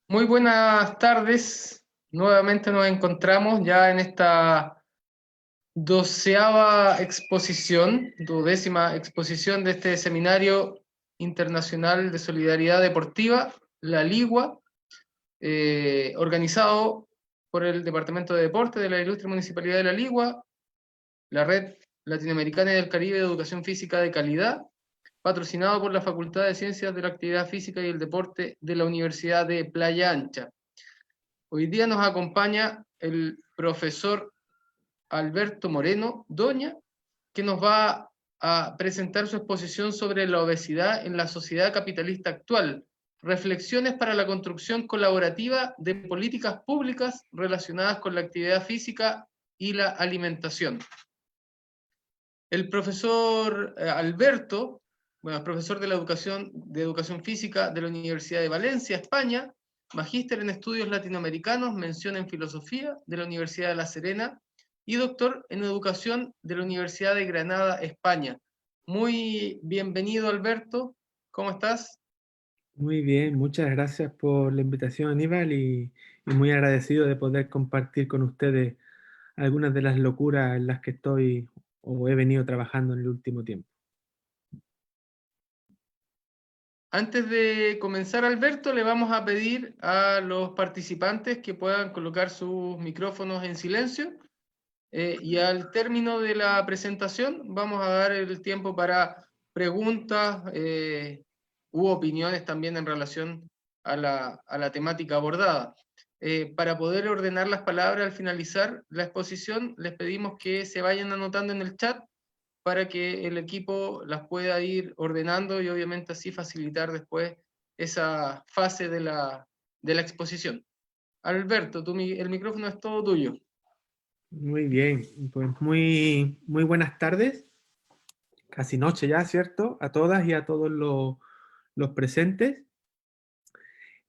Muy buenas tardes. Nuevamente nos encontramos ya en esta duodécima exposición de este Seminario Internacional de Solidaridad Deportiva, la LIGUA, organizado por el Departamento de Deporte de la Ilustre Municipalidad de La Ligua, la Red Latinoamericana y del Caribe de Educación Física de Calidad, patrocinado por la Facultad de Ciencias de la Actividad Física y el Deporte de la Universidad de Playa Ancha. Hoy día nos acompaña el profesor Alberto Moreno Doña, que nos va a presentar su exposición sobre la obesidad en la sociedad capitalista actual, reflexiones para la construcción colaborativa de políticas públicas relacionadas con la actividad física y la alimentación. El profesor Alberto, bueno, es profesor de educación física de la Universidad de Valencia, España, magíster en estudios latinoamericanos, mención en filosofía de la Universidad de La Serena y doctor en educación de la Universidad de Granada, España. Muy bienvenido, Alberto. ¿Cómo estás? Muy bien, muchas gracias por la invitación, Aníbal, y muy agradecido de poder compartir con ustedes algunas de las locuras en las que estoy o he venido trabajando en el último tiempo. Antes de comenzar, Alberto, le vamos a pedir a los participantes que puedan colocar sus micrófonos en silencio y al término de la presentación vamos a dar el tiempo para preguntas u opiniones también en relación a la temática abordada. Para poder ordenar las palabras al finalizar la exposición, les pedimos que se vayan anotando en el chat para que el equipo las pueda ir ordenando y obviamente así facilitar después esa fase de la exposición. Alberto, el micrófono es todo tuyo. Muy bien, pues muy buenas tardes, casi noche ya, ¿cierto? A todas y a todos los presentes.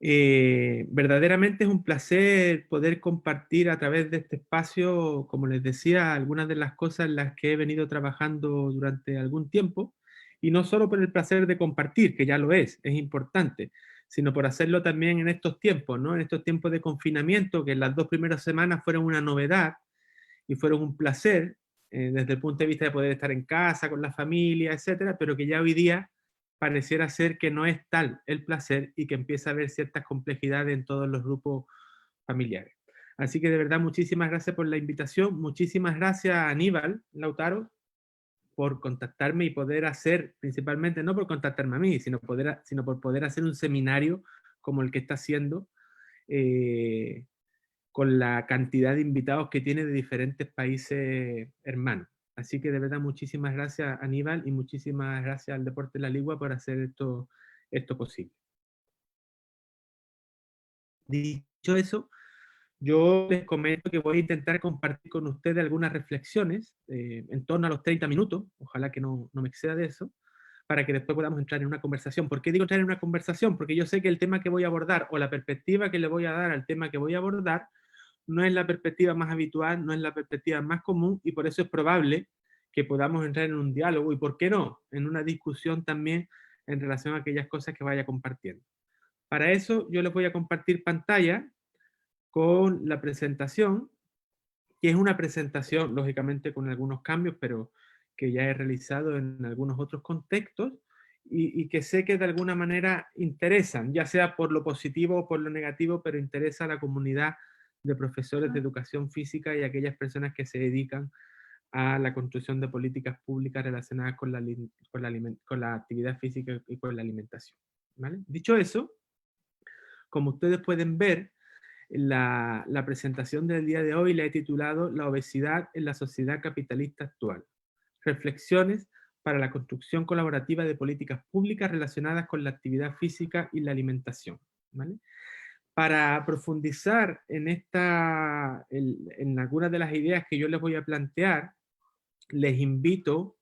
Verdaderamente es un placer poder compartir a través de este espacio, como les decía, algunas de las cosas en las que he venido trabajando durante algún tiempo, y no solo por el placer de compartir, que ya lo es importante, sino por hacerlo también en estos tiempos, ¿no? En estos tiempos de confinamiento, que en las 2 primeras semanas fueron una novedad y fueron un placer, desde el punto de vista de poder estar en casa, con la familia, etcétera, pero que ya hoy día pareciera ser que no es tal el placer y que empieza a haber ciertas complejidades en todos los grupos familiares. Así que de verdad muchísimas gracias por la invitación, muchísimas gracias a Aníbal Lautaro por contactarme y poder hacer, principalmente no por contactarme a mí, sino por poder hacer un seminario como el que está haciendo, con la cantidad de invitados que tiene de diferentes países hermanos. Así que de verdad muchísimas gracias, Aníbal, y muchísimas gracias al Deporte de la Ligua por hacer esto posible. Dicho eso, yo les comento que voy a intentar compartir con ustedes algunas reflexiones en torno a los 30 minutos, ojalá que no me exceda de eso, para que después podamos entrar en una conversación. ¿Por qué digo entrar en una conversación? Porque yo sé que el tema que voy a abordar o la perspectiva que le voy a dar al tema que voy a abordar no es la perspectiva más habitual, no es la perspectiva más común, y por eso es probable que podamos entrar en un diálogo y, ¿por qué no?, en una discusión también en relación a aquellas cosas que vaya compartiendo. Para eso yo les voy a compartir pantalla con la presentación, que es una presentación, lógicamente con algunos cambios, pero que ya he realizado en algunos otros contextos y que sé que de alguna manera interesan, ya sea por lo positivo o por lo negativo, pero interesa a la comunidad de profesores de educación física y a aquellas personas que se dedican a la construcción de políticas públicas relacionadas con la actividad física y con la alimentación, ¿vale? Dicho eso, como ustedes pueden ver, la presentación del día de hoy la he titulado La obesidad en la sociedad capitalista actual. Reflexiones para la construcción colaborativa de políticas públicas relacionadas con la actividad física y la alimentación, ¿vale? Para profundizar en algunas de las ideas que yo les voy a plantear, les invito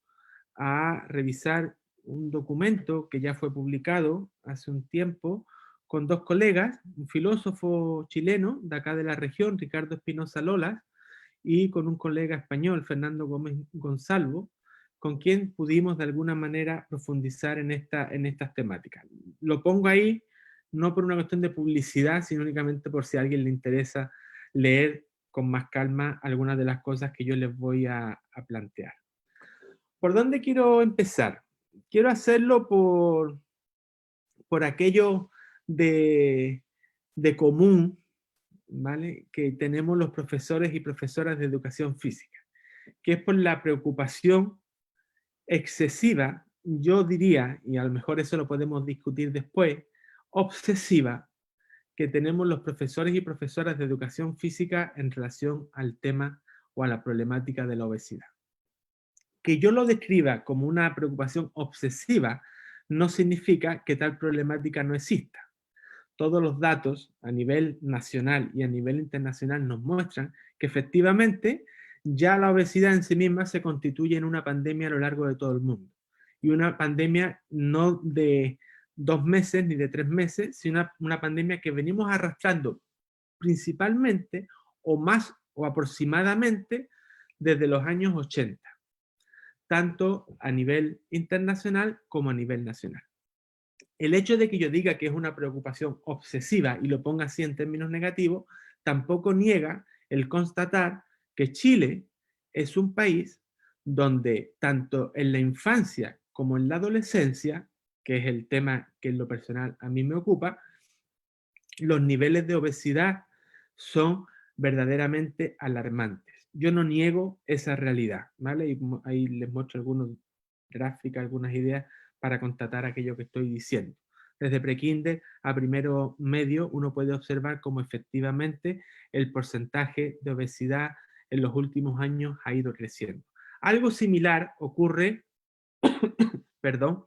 a revisar un documento que ya fue publicado hace un tiempo con dos colegas, un filósofo chileno de acá de la región, Ricardo Espinosa Lolas, y con un colega español, Fernando Gómez Gonzalvo, con quien pudimos de alguna manera profundizar en estas temáticas. Lo pongo ahí no por una cuestión de publicidad, sino únicamente por si a alguien le interesa leer con más calma algunas de las cosas que yo les voy a plantear. ¿Por dónde quiero empezar? Quiero hacerlo por aquello de común, ¿vale?, que tenemos los profesores y profesoras de educación física, que es por la preocupación excesiva, yo diría, y a lo mejor eso lo podemos discutir después, obsesiva, que tenemos los profesores y profesoras de educación física en relación al tema o a la problemática de la obesidad. Que yo lo describa como una preocupación obsesiva no significa que tal problemática no exista. Todos los datos a nivel nacional y a nivel internacional nos muestran que efectivamente ya la obesidad en sí misma se constituye en una pandemia a lo largo de todo el mundo. Y una pandemia no de 2 meses ni de 3 meses, sino una pandemia que venimos arrastrando principalmente o más o aproximadamente desde los años 80, tanto a nivel internacional como a nivel nacional. El hecho de que yo diga que es una preocupación obsesiva y lo ponga así en términos negativos, tampoco niega el constatar que Chile es un país donde tanto en la infancia como en la adolescencia, que es el tema que en lo personal a mí me ocupa, los niveles de obesidad son verdaderamente alarmantes. Yo no niego esa realidad, ¿vale? Y ahí les muestro algunas gráficas, algunas ideas para constatar aquello que estoy diciendo. Desde prekinder a primero medio uno puede observar cómo efectivamente el porcentaje de obesidad en los últimos años ha ido creciendo. Algo similar ocurre, perdón,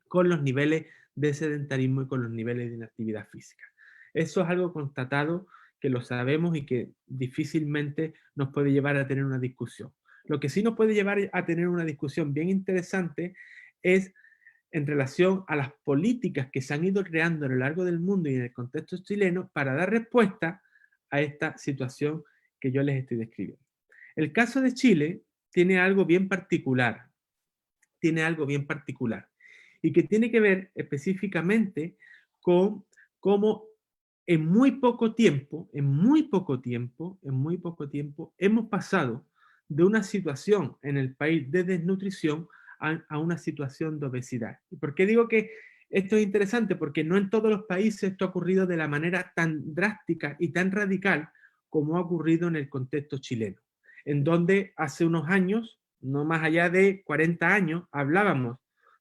con los niveles de sedentarismo y con los niveles de inactividad física. Eso es algo constatado, que lo sabemos y que difícilmente nos puede llevar a tener una discusión. Lo que sí nos puede llevar a tener una discusión bien interesante es en relación a las políticas que se han ido creando a lo largo del mundo y en el contexto chileno para dar respuesta a esta situación que yo les estoy describiendo. El caso de Chile tiene algo bien particular, y que tiene que ver específicamente con cómo en muy poco tiempo, hemos pasado de una situación en el país de desnutrición a una situación de obesidad. ¿Y por qué digo que esto es interesante? Porque no en todos los países esto ha ocurrido de la manera tan drástica y tan radical como ha ocurrido en el contexto chileno, en donde hace unos años, no más allá de 40 años, hablábamos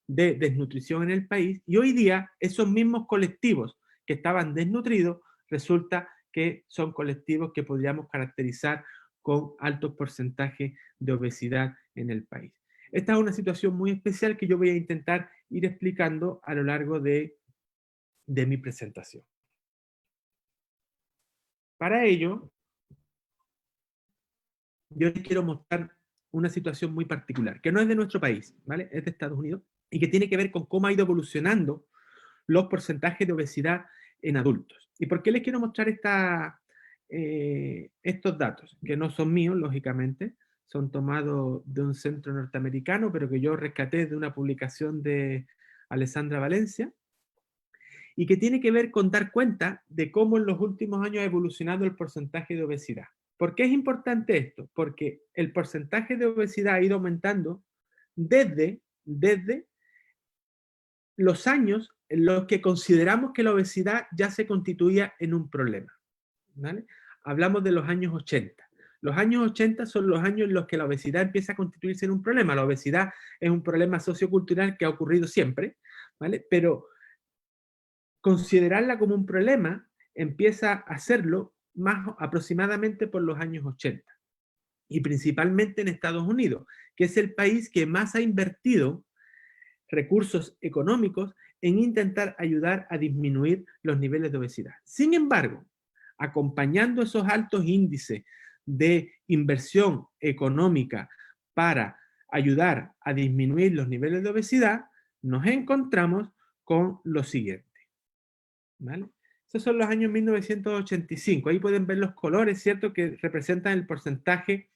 de desnutrición en el país, y hoy día esos mismos colectivos que estaban desnutridos resulta que son colectivos que podríamos caracterizar con altos porcentajes de obesidad en el país. Esta es una situación muy especial que yo voy a intentar ir explicando a lo largo de mi presentación. Para ello, yo les quiero mostrar una situación muy particular, que no es de nuestro país, ¿vale? Es de Estados Unidos, y que tiene que ver con cómo ha ido evolucionando los porcentajes de obesidad en adultos. ¿Y por qué les quiero mostrar estos datos? Que no son míos, lógicamente, son tomados de un centro norteamericano, pero que yo rescaté de una publicación de Alessandra Valencia, y que tiene que ver con dar cuenta de cómo en los últimos años ha evolucionado el porcentaje de obesidad. ¿Por qué es importante esto? Porque el porcentaje de obesidad ha ido aumentando desde los años en los que consideramos que la obesidad ya se constituía en un problema, ¿vale? Hablamos de los años 80. Los años 80 son los años en los que la obesidad empieza a constituirse en un problema. La obesidad es un problema sociocultural que ha ocurrido siempre, ¿vale? Pero considerarla como un problema empieza a hacerlo más aproximadamente por los años 80. Y principalmente en Estados Unidos, que es el país que más ha invertido recursos económicos en intentar ayudar a disminuir los niveles de obesidad. Sin embargo, acompañando esos altos índices de inversión económica para ayudar a disminuir los niveles de obesidad, nos encontramos con lo siguiente. ¿Vale? Esos son los años 1985. Ahí pueden ver los colores, ¿cierto?, que representan el porcentaje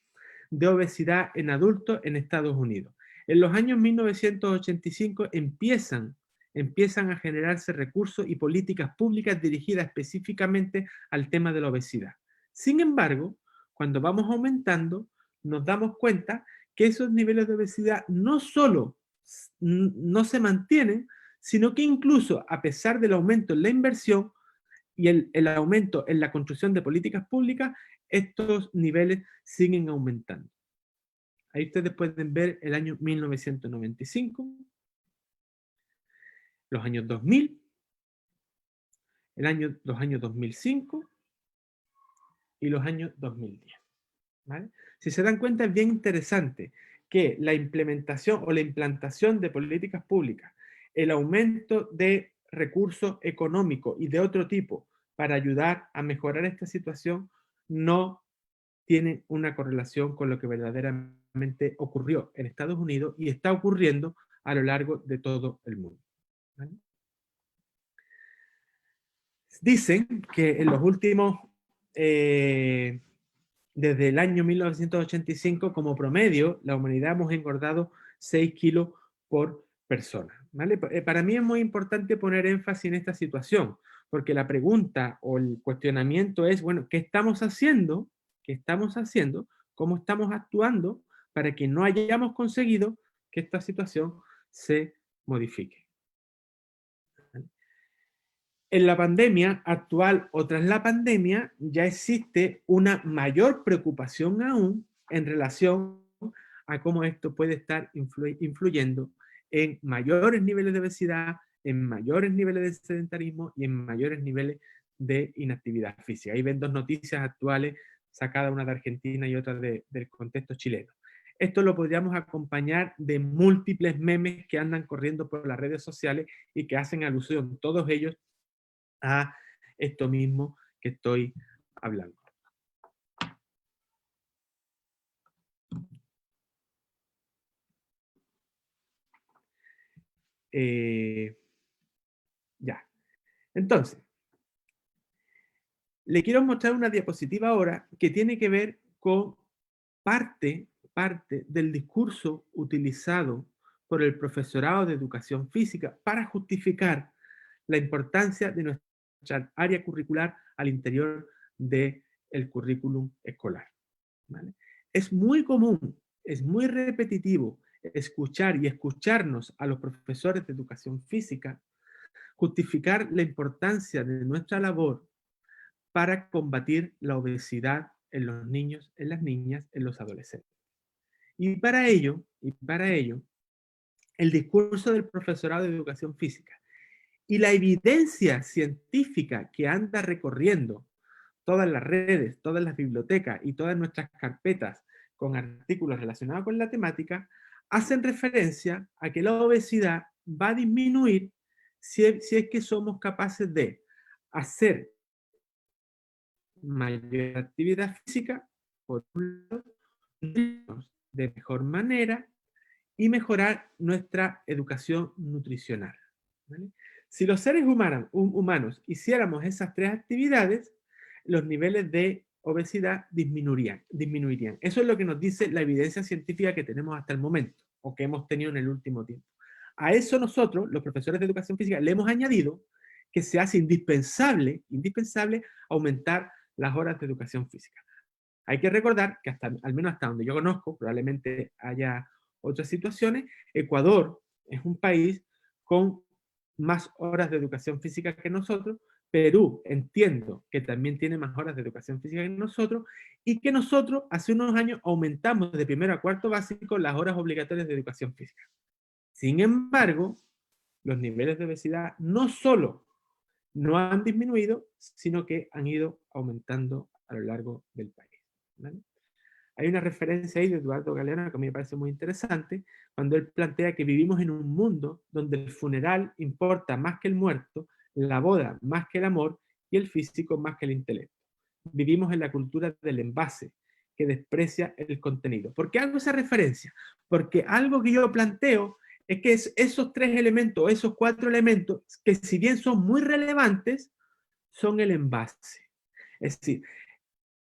de obesidad en adultos en Estados Unidos. En los años 1985 empiezan a generarse recursos y políticas públicas dirigidas específicamente al tema de la obesidad. Sin embargo, cuando vamos aumentando, nos damos cuenta que esos niveles de obesidad no solo no se mantienen, sino que incluso a pesar del aumento en la inversión y el aumento en la construcción de políticas públicas, estos niveles siguen aumentando. Ahí ustedes pueden ver el año 1995, los años 2000, los años 2005 y los años 2010. ¿Vale? Si se dan cuenta, es bien interesante que la implementación o la implantación de políticas públicas, el aumento de recursos económicos y de otro tipo para ayudar a mejorar esta situación, no tienen una correlación con lo que verdaderamente ocurrió en Estados Unidos y está ocurriendo a lo largo de todo el mundo. ¿Vale? Dicen que en los últimos, desde el año 1985, como promedio, la humanidad hemos engordado 6 kilos por persona. ¿Vale? Para mí es muy importante poner énfasis en esta situación, porque la pregunta o el cuestionamiento es, bueno, ¿qué estamos haciendo? ¿Qué estamos haciendo? ¿Cómo estamos actuando para que no hayamos conseguido que esta situación se modifique? En la pandemia actual o tras la pandemia ya existe una mayor preocupación aún en relación a cómo esto puede estar influyendo en mayores niveles de obesidad, en mayores niveles de sedentarismo y en mayores niveles de inactividad física. Ahí ven dos noticias actuales, sacadas una de Argentina y otra del contexto chileno. Esto lo podríamos acompañar de múltiples memes que andan corriendo por las redes sociales y que hacen alusión, todos ellos, a esto mismo que estoy hablando. Ya. Entonces, le quiero mostrar una diapositiva ahora que tiene que ver con parte del discurso utilizado por el profesorado de educación física para justificar la importancia de nuestra área curricular al interior del currículum escolar. ¿Vale? Es muy común, es muy repetitivo escuchar y escucharnos a los profesores de educación física justificar la importancia de nuestra labor para combatir la obesidad en los niños, en las niñas, en los adolescentes. Y para ello, el discurso del profesorado de educación física y la evidencia científica que anda recorriendo todas las redes, todas las bibliotecas y todas nuestras carpetas con artículos relacionados con la temática, hacen referencia a que la obesidad va a disminuir si es que somos capaces de hacer mayor actividad física, por un lado, de mejor manera y mejorar nuestra educación nutricional. ¿Vale? Si los seres humanos hiciéramos esas tres actividades, los niveles de obesidad disminuirían. Eso es lo que nos dice la evidencia científica que tenemos hasta el momento, o que hemos tenido en el último tiempo. A eso nosotros, los profesores de educación física, le hemos añadido que se hace indispensable aumentar las horas de educación física. Hay que recordar que al menos hasta donde yo conozco, probablemente haya otras situaciones, Ecuador es un país con más horas de educación física que nosotros. Perú, entiendo que también tiene más horas de educación física que nosotros, y que nosotros hace unos años aumentamos de primero a cuarto básico las horas obligatorias de educación física. Sin embargo, los niveles de obesidad no solo no han disminuido, sino que han ido aumentando a lo largo del país. ¿Vale? Hay una referencia ahí de Eduardo Galeano que a mí me parece muy interesante, cuando él plantea que vivimos en un mundo donde el funeral importa más que el muerto, la boda más que el amor y el físico más que el intelecto. Vivimos en la cultura del envase, que desprecia el contenido. ¿Por qué hago esa referencia? Porque algo que yo planteo es que esos 3 elementos, esos 4 elementos, que si bien son muy relevantes, son el envase. Es decir,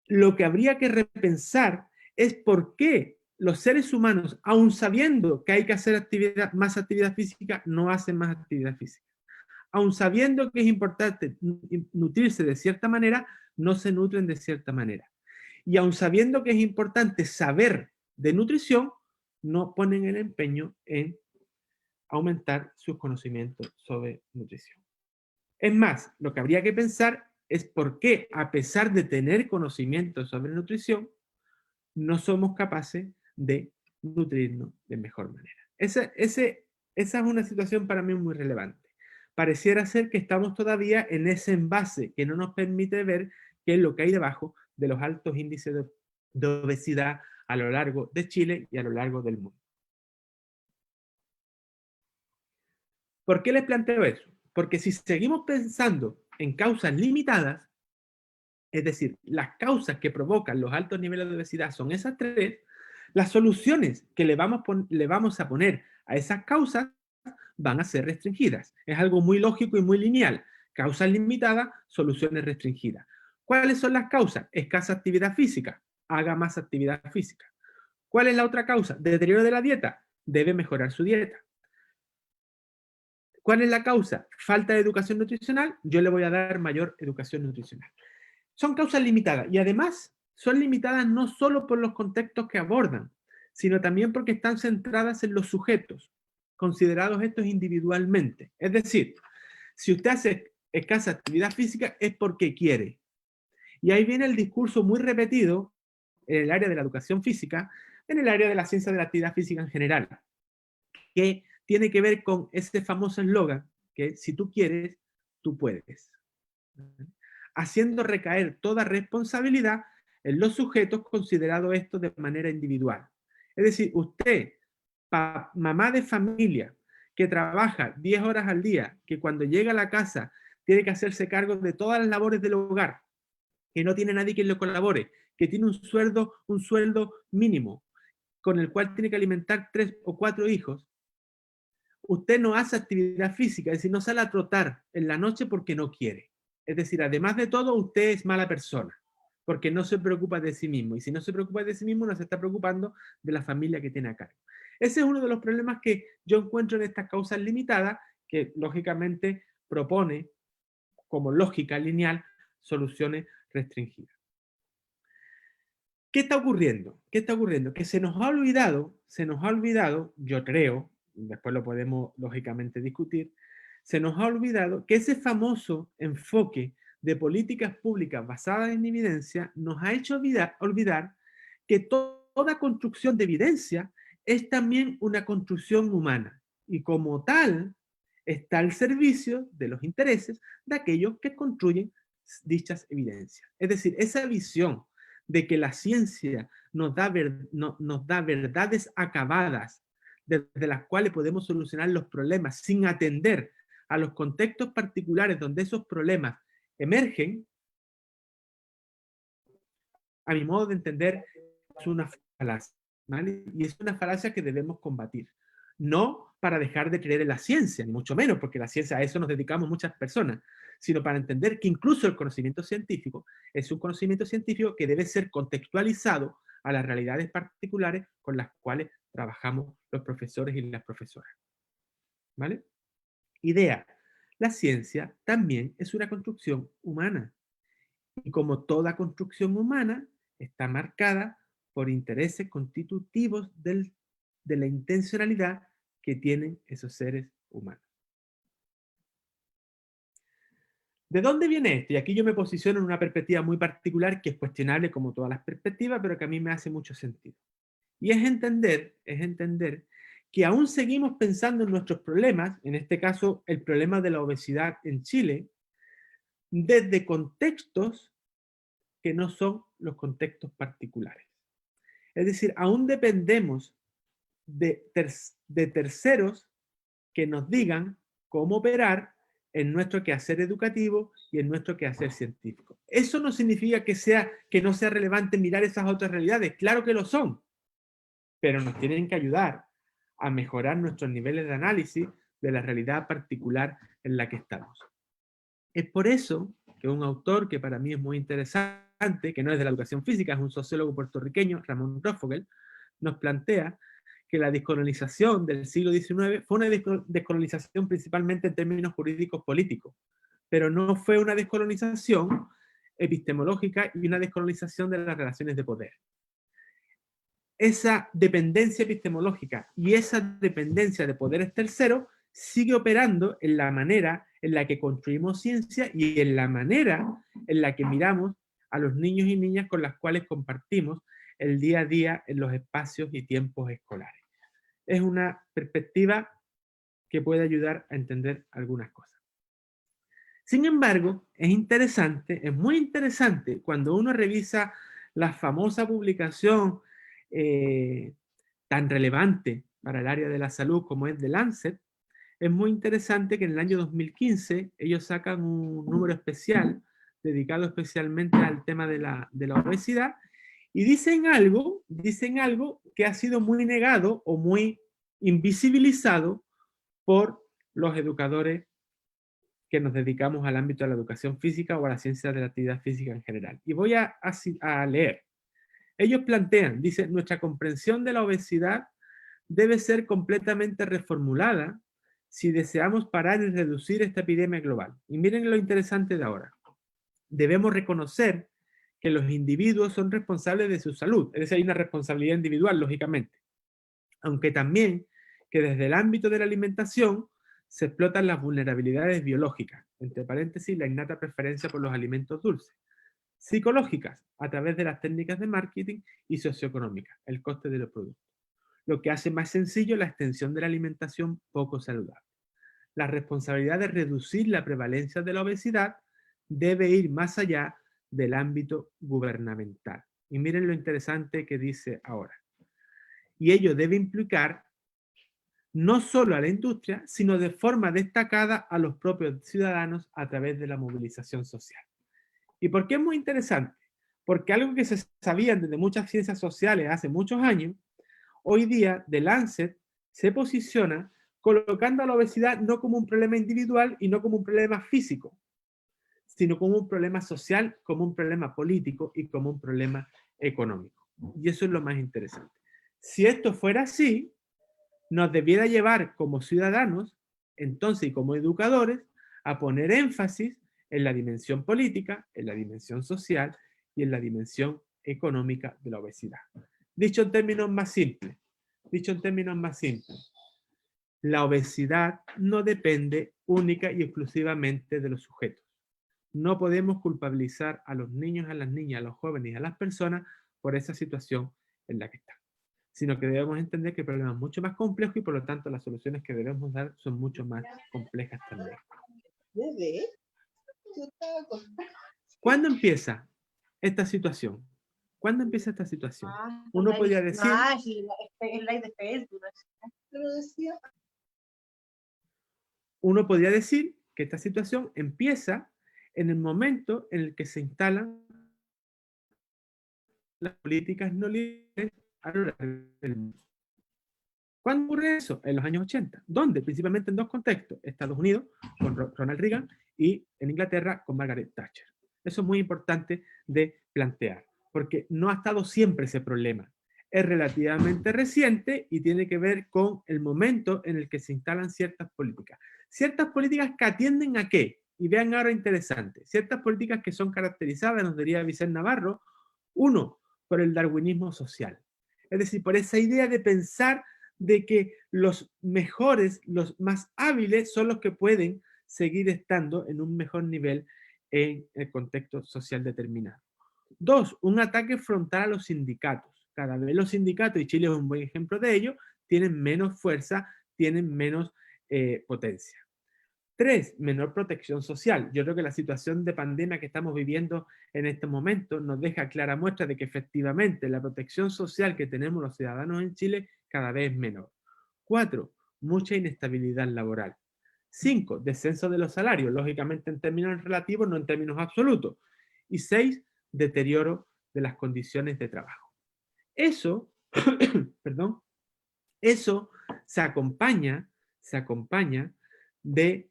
lo que habría que repensar es por qué los seres humanos, aun sabiendo que hay que hacer más actividad física, no hacen más actividad física. Aun sabiendo que es importante nutrirse de cierta manera, no se nutren de cierta manera. Y aun sabiendo que es importante saber de nutrición, no ponen el empeño en aumentar sus conocimientos sobre nutrición. Es más, lo que habría que pensar es por qué, a pesar de tener conocimientos sobre nutrición, no somos capaces de nutrirnos de mejor manera. Esa es una situación para mí muy relevante. Pareciera ser que estamos todavía en ese envase que no nos permite ver qué es lo que hay debajo de los altos índices de obesidad a lo largo de Chile y a lo largo del mundo. ¿Por qué les planteo eso? Porque si seguimos pensando en causas limitadas, es decir, las causas que provocan los altos niveles de obesidad son esas 3, las soluciones que le vamos a poner a esas causas van a ser restringidas. Es algo muy lógico y muy lineal. Causas limitadas, soluciones restringidas. ¿Cuáles son las causas? Escasa actividad física. Haga más actividad física. ¿Cuál es la otra causa? Deterioro de la dieta. Debe mejorar su dieta. ¿Cuál es la causa? Falta de educación nutricional. Yo le voy a dar mayor educación nutricional. Son causas limitadas y además son limitadas no solo por los contextos que abordan, sino también porque están centradas en los sujetos, considerados estos individualmente. Es decir, si usted hace escasa actividad física es porque quiere. Y ahí viene el discurso muy repetido en el área de la educación física, en el área de la ciencia de la actividad física en general, que tiene que ver con ese famoso eslogan que si tú quieres, tú puedes, haciendo recaer toda responsabilidad en los sujetos considerados esto de manera individual. Es decir, usted, mamá de familia, que trabaja 10 horas al día, que cuando llega a la casa tiene que hacerse cargo de todas las labores del hogar, que no tiene nadie que le colabore, que tiene un sueldo mínimo, con el cual tiene que alimentar 3 o 4 hijos, usted no hace actividad física, es decir, no sale a trotar en la noche porque no quiere. Es decir, además de todo, usted es mala persona, porque no se preocupa de sí mismo. Y si no se preocupa de sí mismo, no se está preocupando de la familia que tiene a cargo. Ese es uno de los problemas que yo encuentro en estas causas limitadas, que lógicamente propone, como lógica lineal, soluciones restringidas. ¿Qué está ocurriendo? ¿Qué está ocurriendo? Que se nos ha olvidado, yo creo, después lo podemos lógicamente discutir, se nos ha olvidado que ese famoso enfoque de políticas públicas basadas en evidencia nos ha hecho olvidar que toda construcción de evidencia es también una construcción humana y como tal está al servicio de los intereses de aquellos que construyen dichas evidencias. Es decir, esa visión de que la ciencia nos da verdades acabadas desde las cuales podemos solucionar los problemas sin atender a los contextos particulares donde esos problemas emergen, a mi modo de entender, es una falacia, ¿vale? Y es una falacia que debemos combatir. No para dejar de creer en la ciencia, ni mucho menos, porque la ciencia a eso nos dedicamos muchas personas, sino para entender que incluso el conocimiento científico es un conocimiento científico que debe ser contextualizado a las realidades particulares con las cuales trabajamos los profesores y las profesoras. ¿Vale? Idea. La ciencia también es una construcción humana. Y como toda construcción humana, está marcada por intereses constitutivos de la intencionalidad que tienen esos seres humanos. ¿De dónde viene esto? Y aquí yo me posiciono en una perspectiva muy particular que es cuestionable como todas las perspectivas, pero que a mí me hace mucho sentido. Y es entender que aún seguimos pensando en nuestros problemas, en este caso el problema de la obesidad en Chile, desde contextos que no son los contextos particulares. Es decir, aún dependemos de terceros que nos digan cómo operar en nuestro quehacer educativo y en nuestro quehacer científico. Eso no significa que no sea relevante mirar esas otras realidades. Claro que lo son, pero nos tienen que ayudar a mejorar nuestros niveles de análisis de la realidad particular en la que estamos. Es por eso que un autor que para mí es muy interesante, que no es de la educación física, es un sociólogo puertorriqueño, Ramón Rofogel, nos plantea que la descolonización del siglo XIX fue una descolonización principalmente en términos jurídicos políticos, pero no fue una descolonización epistemológica y una descolonización de las relaciones de poder. Esa dependencia epistemológica y esa dependencia de poderes terceros sigue operando en la manera en la que construimos ciencia y en la manera en la que miramos a los niños y niñas con las cuales compartimos el día a día en los espacios y tiempos escolares. Es una perspectiva que puede ayudar a entender algunas cosas. Sin embargo, es interesante, es muy interesante cuando uno revisa la famosa publicación tan relevante para el área de la salud como es The Lancet. Es muy interesante que en el año 2015 ellos sacan un número especial dedicado especialmente al tema de la obesidad y dicen algo que ha sido muy negado o muy invisibilizado por los educadores que nos dedicamos al ámbito de la educación física o a la ciencia de la actividad física en general. Y voy a leer. Ellos plantean, dice, nuestra comprensión de la obesidad debe ser completamente reformulada si deseamos parar y reducir esta epidemia global. Y miren lo interesante de ahora. Debemos reconocer que los individuos son responsables de su salud, es decir, hay una responsabilidad individual, lógicamente, aunque también que desde el ámbito de la alimentación se explotan las vulnerabilidades biológicas, entre paréntesis, la innata preferencia por los alimentos dulces, psicológicas, a través de las técnicas de marketing, y socioeconómicas, el coste de los productos, lo que hace más sencillo la extensión de la alimentación poco saludable. La responsabilidad de reducir la prevalencia de la obesidad debe ir más allá del ámbito gubernamental. Y miren lo interesante que dice ahora. Y ello debe implicar no solo a la industria, sino de forma destacada a los propios ciudadanos a través de la movilización social. ¿Y por qué es muy interesante? Porque algo que se sabía desde muchas ciencias sociales hace muchos años, hoy día The Lancet se posiciona colocando a la obesidad no como un problema individual y no como un problema físico, sino como un problema social, como un problema político y como un problema económico. Y eso es lo más interesante. Si esto fuera así, nos debiera llevar como ciudadanos, entonces, y como educadores, a poner énfasis en la dimensión política, en la dimensión social y en la dimensión económica de la obesidad. Dicho en términos más simples, la obesidad no depende única y exclusivamente de los sujetos. No podemos culpabilizar a los niños, a las niñas, a los jóvenes y a las personas por esa situación en la que están, sino que debemos entender que el problema es mucho más complejo y por lo tanto las soluciones que debemos dar son mucho más complejas también. ¿Cuándo empieza esta situación? ¿Cuándo empieza esta situación? Uno podría decir... Uno podría decir que esta situación empieza en el momento en el que se instalan las políticas no libres a lo largo del mundo. ¿Cuándo ocurre eso? En los años 80. ¿Dónde? Principalmente en dos contextos. Estados Unidos con Ronald Reagan y en Inglaterra con Margaret Thatcher. Eso es muy importante de plantear, porque no ha estado siempre ese problema. Es relativamente reciente y tiene que ver con el momento en el que se instalan ciertas políticas. Ciertas políticas que atienden a qué? Y vean ahora interesante. Ciertas políticas que son caracterizadas, nos diría Vicente Navarro, uno, por el darwinismo social. Es decir, por esa idea de pensar de que los mejores, los más hábiles son los que pueden seguir estando en un mejor nivel en el contexto social determinado. Dos, un ataque frontal a los sindicatos. Cada vez los sindicatos, y Chile es un buen ejemplo de ello, tienen menos fuerza, tienen menos potencia. 3, menor protección social. Yo creo que la situación de pandemia que estamos viviendo en este momento nos deja clara muestra de que efectivamente la protección social que tenemos los ciudadanos en Chile cada vez es menor. 4, mucha inestabilidad laboral. 5, descenso de los salarios, lógicamente en términos relativos, no en términos absolutos. Y 6, deterioro de las condiciones de trabajo. Eso, perdón, eso se acompaña de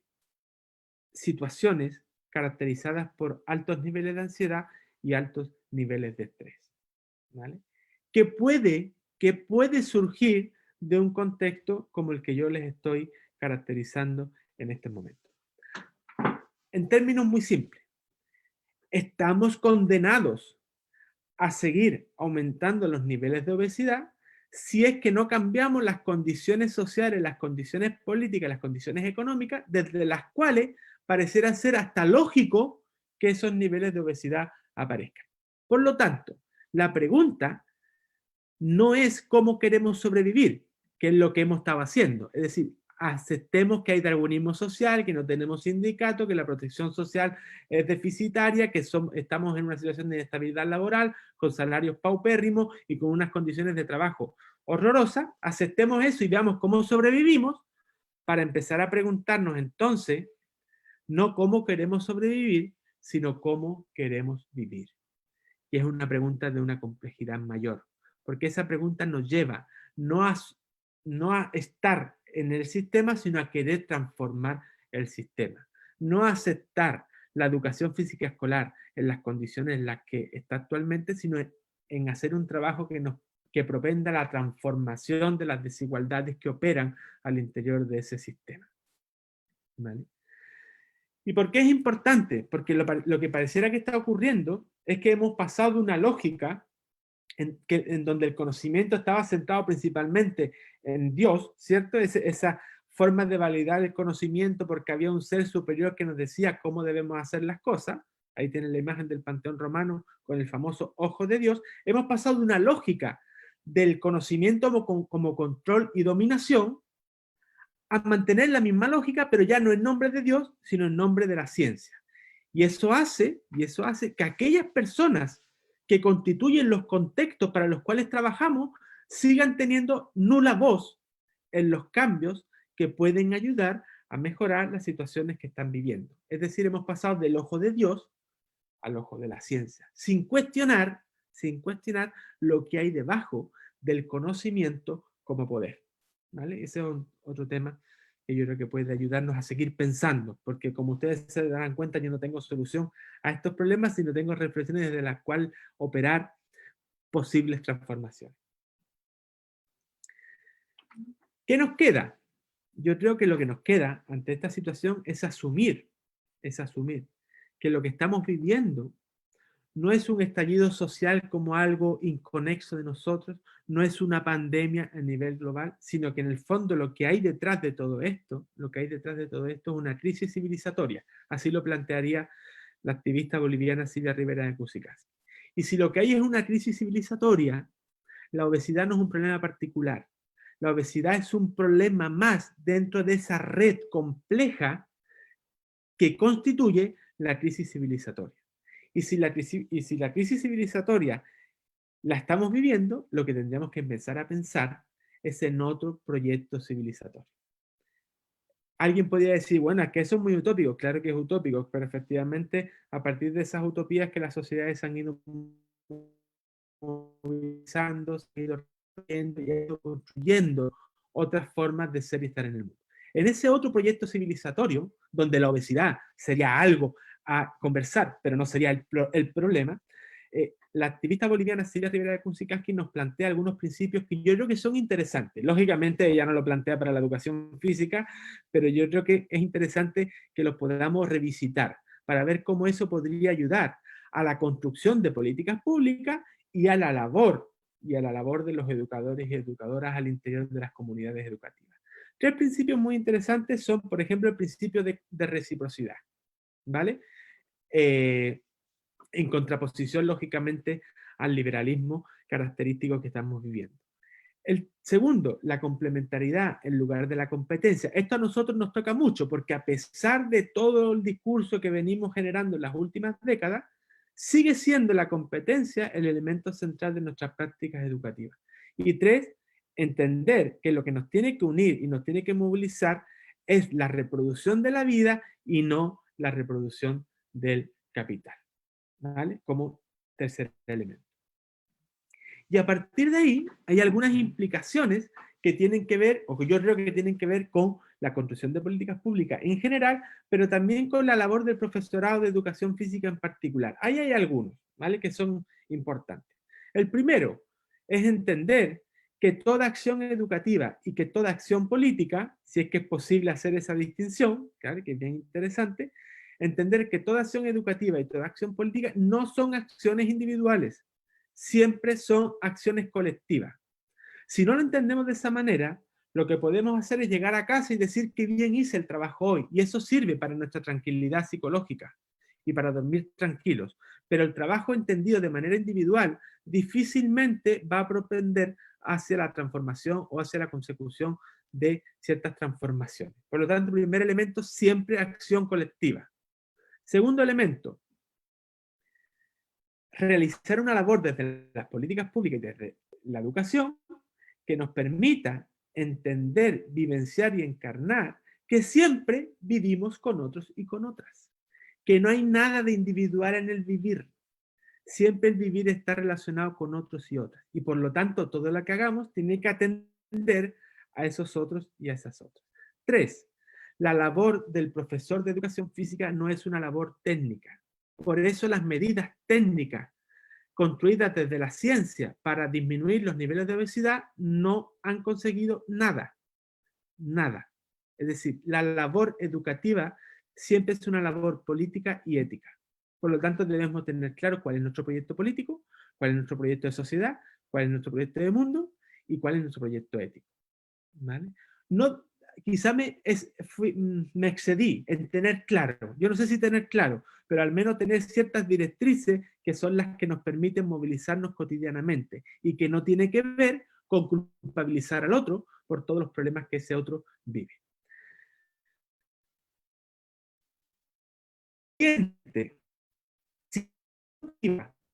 situaciones caracterizadas por altos niveles de ansiedad y altos niveles de estrés, ¿vale? Que puede surgir de un contexto como el que yo les estoy caracterizando en este momento. En términos muy simples, estamos condenados a seguir aumentando los niveles de obesidad si es que no cambiamos las condiciones sociales, las condiciones políticas, las condiciones económicas, desde las cuales pareciera ser hasta lógico que esos niveles de obesidad aparezcan. Por lo tanto, la pregunta no es cómo queremos sobrevivir, que es lo que hemos estado haciendo. Es decir, aceptemos que hay darwinismo social, que no tenemos sindicato, que la protección social es deficitaria, que estamos en una situación de inestabilidad laboral, con salarios paupérrimos y con unas condiciones de trabajo horrorosas. Aceptemos eso y veamos cómo sobrevivimos para empezar a preguntarnos entonces, no cómo queremos sobrevivir, sino cómo queremos vivir. Y es una pregunta de una complejidad mayor, porque esa pregunta nos lleva no a estar en el sistema, sino a querer transformar el sistema. No a aceptar la educación física escolar en las condiciones en las que está actualmente, sino en hacer un trabajo que propenda la transformación de las desigualdades que operan al interior de ese sistema. ¿Vale? ¿Y por qué es importante? Porque lo que pareciera que está ocurriendo es que hemos pasado de una lógica en donde el conocimiento estaba centrado principalmente en Dios, ¿cierto? Esa forma de validar el conocimiento porque había un ser superior que nos decía cómo debemos hacer las cosas. Ahí tienen la imagen del Panteón Romano con el famoso ojo de Dios. Hemos pasado de una lógica del conocimiento como control y dominación a mantener la misma lógica, pero ya no en nombre de Dios, sino en nombre de la ciencia. Y eso hace que aquellas personas que constituyen los contextos para los cuales trabajamos sigan teniendo nula voz en los cambios que pueden ayudar a mejorar las situaciones que están viviendo. Es decir, hemos pasado del ojo de Dios al ojo de la ciencia, sin cuestionar lo que hay debajo del conocimiento como poder. ¿Vale? Ese es otro tema que yo creo que puede ayudarnos a seguir pensando, porque como ustedes se darán cuenta, yo no tengo solución a estos problemas, sino tengo reflexiones desde las cuales operar posibles transformaciones. ¿Qué nos queda? Yo creo que lo que nos queda ante esta situación es asumir que lo que estamos viviendo no es un estallido social como algo inconexo de nosotros, no es una pandemia a nivel global, sino que en el fondo lo que hay detrás de todo esto, es una crisis civilizatoria. Así lo plantearía la activista boliviana Silvia Rivera de Cusicas. Y si lo que hay es una crisis civilizatoria, la obesidad no es un problema particular. La obesidad es un problema más dentro de esa red compleja que constituye la crisis civilizatoria. Y si la crisis civilizatoria la estamos viviendo, lo que tendríamos que empezar a pensar es en otro proyecto civilizatorio. Alguien podría decir, bueno, es que eso es muy utópico. Claro que es utópico, pero efectivamente a partir de esas utopías que las sociedades han ido movilizando, se han ido construyendo otras formas de ser y estar en el mundo. En ese otro proyecto civilizatorio, donde la obesidad sería algo a conversar, pero no sería el problema, la activista boliviana Silvia Rivera de Cunzicaski nos plantea algunos principios que yo creo que son interesantes. Lógicamente ella no lo plantea para la educación física, pero yo creo que es interesante que los podamos revisitar para ver cómo eso podría ayudar a la construcción de políticas públicas y a la labor de los educadores y educadoras al interior de las comunidades educativas. Tres principios muy interesantes son, por ejemplo, el principio de reciprocidad, ¿vale? En contraposición, lógicamente, al liberalismo característico que estamos viviendo. El segundo, la complementariedad en lugar de la competencia. Esto a nosotros nos toca mucho porque a pesar de todo el discurso que venimos generando en las últimas décadas, sigue siendo la competencia el elemento central de nuestras prácticas educativas. Y tres, entender que lo que nos tiene que unir y nos tiene que movilizar es la reproducción de la vida y no la reproducción del capital, ¿vale? Como tercer elemento. Y a partir de ahí hay algunas implicaciones que tienen que ver, o que yo creo que tienen que ver con la construcción de políticas públicas en general, pero también con la labor del profesorado de educación física en particular. Ahí hay algunos, ¿vale? Que son importantes. El primero es entender que toda acción educativa y que toda acción política, si es que es posible hacer esa distinción, claro, que es bien interesante, entender que toda acción educativa y toda acción política no son acciones individuales, siempre son acciones colectivas. Si no lo entendemos de esa manera, lo que podemos hacer es llegar a casa y decir que bien hice el trabajo hoy, y eso sirve para nuestra tranquilidad psicológica y para dormir tranquilos. Pero el trabajo entendido de manera individual difícilmente va a propender hacia la transformación o hacia la consecución de ciertas transformaciones. Por lo tanto, el primer elemento, siempre acción colectiva. Segundo elemento, realizar una labor desde las políticas públicas y desde la educación que nos permita entender, vivenciar y encarnar que siempre vivimos con otros y con otras, que no hay nada de individual en el vivir, siempre el vivir está relacionado con otros y otras, y por lo tanto todo lo que hagamos tiene que atender a esos otros y a esas otras. 3. La labor del profesor de educación física no es una labor técnica, por eso las medidas técnicas construidas desde la ciencia para disminuir los niveles de obesidad no han conseguido nada, nada. Es decir, la labor educativa siempre es una labor política y ética. Por lo tanto, debemos tener claro cuál es nuestro proyecto político, cuál es nuestro proyecto de sociedad, cuál es nuestro proyecto de mundo y cuál es nuestro proyecto ético. ¿Vale? No, quizá me excedí en tener claro, yo no sé si tener claro, pero al menos tener ciertas directrices que son las que nos permiten movilizarnos cotidianamente y que no tiene que ver con culpabilizar al otro por todos los problemas que ese otro vive. Si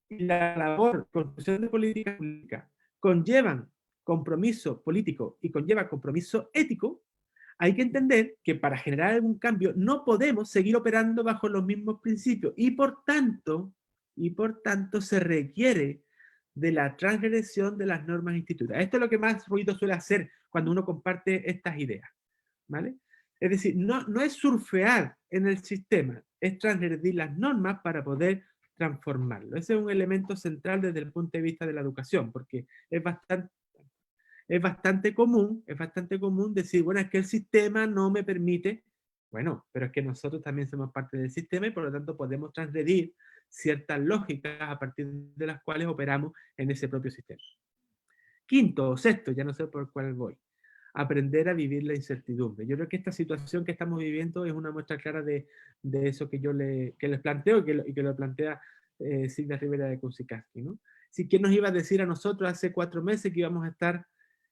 la labor, construcción de política pública conllevan compromiso político y conlleva compromiso ético, hay que entender que para generar algún cambio no podemos seguir operando bajo los mismos principios y por tanto se requiere de la transgresión de las normas instituidas. Esto es lo que más ruido suele hacer cuando uno comparte estas ideas, ¿vale? Es decir, no es surfear en el sistema, es transgredir las normas para poder transformarlo. Ese es un elemento central desde el punto de vista de la educación, porque es bastante común decir, bueno, es que el sistema no me permite, bueno, pero es que nosotros también somos parte del sistema y por lo tanto podemos transgredir ciertas lógicas a partir de las cuales operamos en ese propio sistema. Quinto o sexto, ya no sé por cuál voy, aprender a vivir la incertidumbre. Yo creo que esta situación que estamos viviendo es una muestra clara de eso que yo les planteo y que lo plantea Silvia Rivera de Kuczynski, ¿no? Si, ¿quién nos iba a decir a nosotros hace 4 meses que íbamos a estar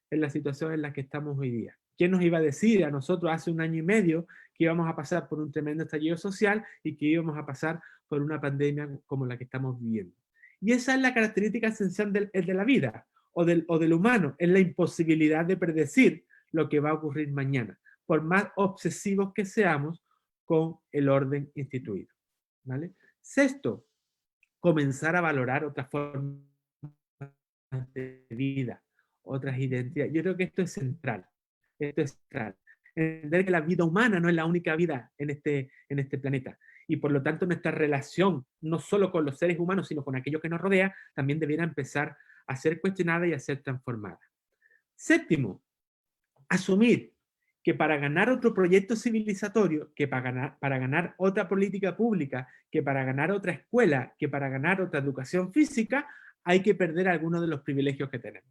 en la situación en la que estamos hoy día? ¿Quién nos iba a decir a nosotros hace 1 año y medio que íbamos a pasar por un tremendo estallido social y que íbamos a pasar por una pandemia como la que estamos viviendo? Y esa es la característica esencial de la vida o del humano, es la imposibilidad de predecir lo que va a ocurrir mañana, por más obsesivos que seamos con el orden instituido, ¿vale? Sexto, comenzar a valorar otras formas de vida, otras identidades. Yo creo que esto es central. Esto es central. Entender que la vida humana no es la única vida en este planeta. Y por lo tanto nuestra relación, no solo con los seres humanos, sino con aquello que nos rodea, también debiera empezar a ser cuestionada y a ser transformada. Séptimo, asumir que para ganar otro proyecto civilizatorio, que para ganar otra política pública, que para ganar otra escuela, que para ganar otra educación física, hay que perder algunos de los privilegios que tenemos.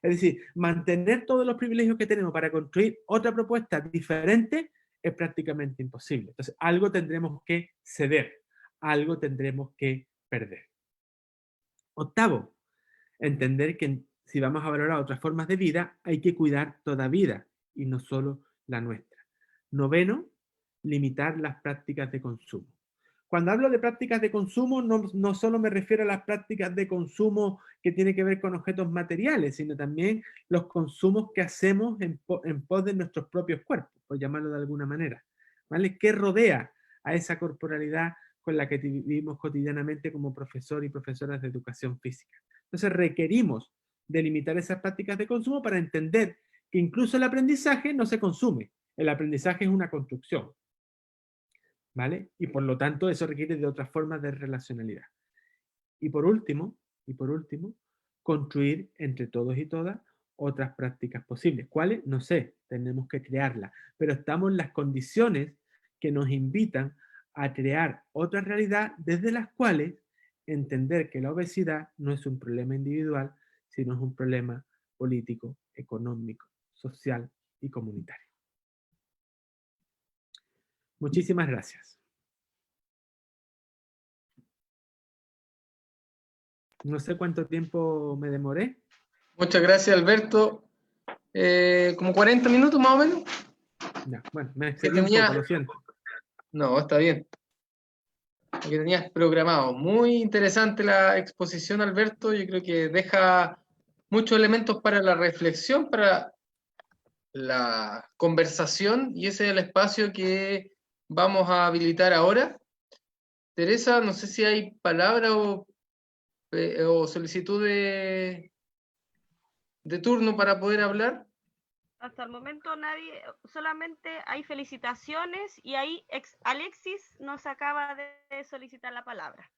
Es decir, mantener todos los privilegios que tenemos para construir otra propuesta diferente es prácticamente imposible. Entonces, algo tendremos que ceder, algo tendremos que perder. Octavo, entender que si vamos a valorar otras formas de vida, hay que cuidar toda vida y no solo la nuestra. Noveno, limitar las prácticas de consumo. Cuando hablo de prácticas de consumo, no solo me refiero a las prácticas de consumo que tienen que ver con objetos materiales, sino también los consumos que hacemos en pos de nuestros propios cuerpos, por llamarlo de alguna manera. ¿Vale? ¿Qué rodea a esa corporalidad con la que vivimos cotidianamente como profesor y profesoras de educación física? Entonces requerimos delimitar esas prácticas de consumo para entender que incluso el aprendizaje no se consume. El aprendizaje es una construcción, ¿vale? Y por lo tanto eso requiere de otras formas de relacionalidad. Y por último, construir entre todos y todas otras prácticas posibles. ¿Cuáles? No sé, tenemos que crearlas, pero estamos en las condiciones que nos invitan a crear otra realidad desde las cuales entender que la obesidad no es un problema individual, sino es un problema político, económico, social y comunitario. Muchísimas gracias. No sé cuánto tiempo me demoré. Muchas gracias, Alberto. Como 40 minutos más o menos. Ya, bueno, me excedí un poco, lo siento. No, está bien. Lo que tenías programado. Muy interesante la exposición, Alberto. Yo creo que deja muchos elementos para la reflexión, para la conversación, y ese es el espacio que vamos a habilitar ahora. Teresa, no sé si hay palabra o solicitud de turno para poder hablar. Hasta el momento nadie, solamente hay felicitaciones y ahí Alexis nos acaba de solicitar la palabra.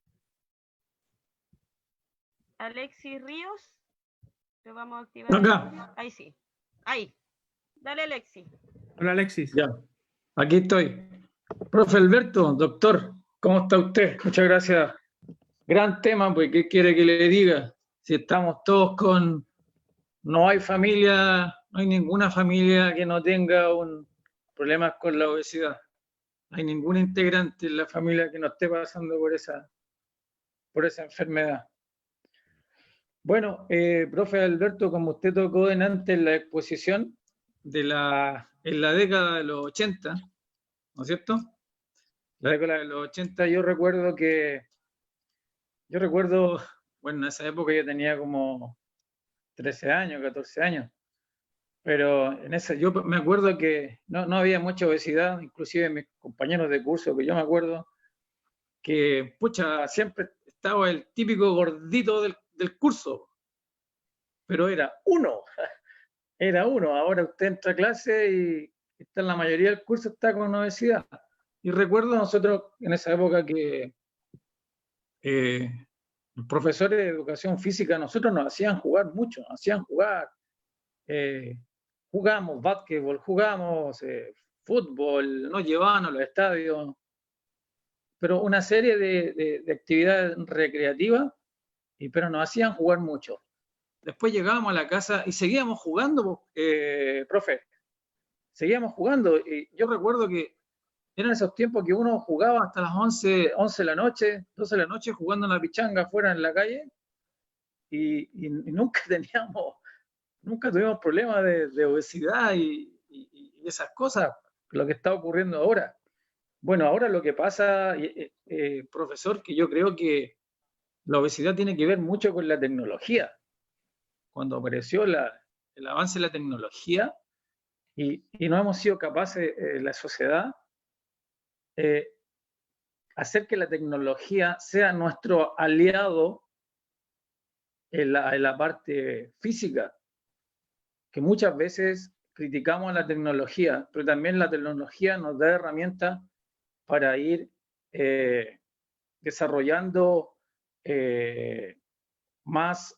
Alexis Ríos, te vamos a activar. Acá. Ahí sí, ahí. Dale, Alexis. Hola, Alexis. Ya, aquí estoy. Profe Alberto, doctor, ¿cómo está usted? Muchas gracias. Gran tema, pues, ¿qué quiere que le diga? Si estamos todos con... No hay familia, no hay ninguna familia que no tenga un problemas con la obesidad. No hay ningún integrante en la familia que no esté pasando por esa enfermedad. Bueno, profe Alberto, como usted tocó delante en la exposición en la década de los 80, ¿no es cierto? La década de los 80, yo recuerdo, bueno, en esa época yo tenía como 13 años, 14 años, pero yo me acuerdo que no había mucha obesidad, inclusive mis compañeros de curso, que yo me acuerdo, que, pucha, siempre estaba el típico gordito del curso, pero era uno, ahora usted entra a clase y está en la mayoría del curso está con obesidad. Y recuerdo nosotros en esa época que los profesores de educación física, nosotros nos hacían jugar mucho, jugamos básquetbol, jugamos fútbol, nos llevaban a los estadios, pero una serie de actividades recreativas, pero nos hacían jugar mucho. Después llegábamos a la casa y seguíamos jugando, profe, seguíamos jugando. Y yo recuerdo que eran esos tiempos que uno jugaba hasta las 11 de la noche, 12 de la noche, jugando en la pichanga afuera en la calle, y nunca tuvimos problemas de obesidad y esas cosas, lo que está ocurriendo ahora. Bueno, ahora lo que pasa, profesor, que yo creo que la obesidad tiene que ver mucho con la tecnología. Cuando apareció el avance de la tecnología y no hemos sido capaces, la sociedad, hacer que la tecnología sea nuestro aliado en la parte física, que muchas veces criticamos a la tecnología, pero también la tecnología nos da herramientas para ir desarrollando más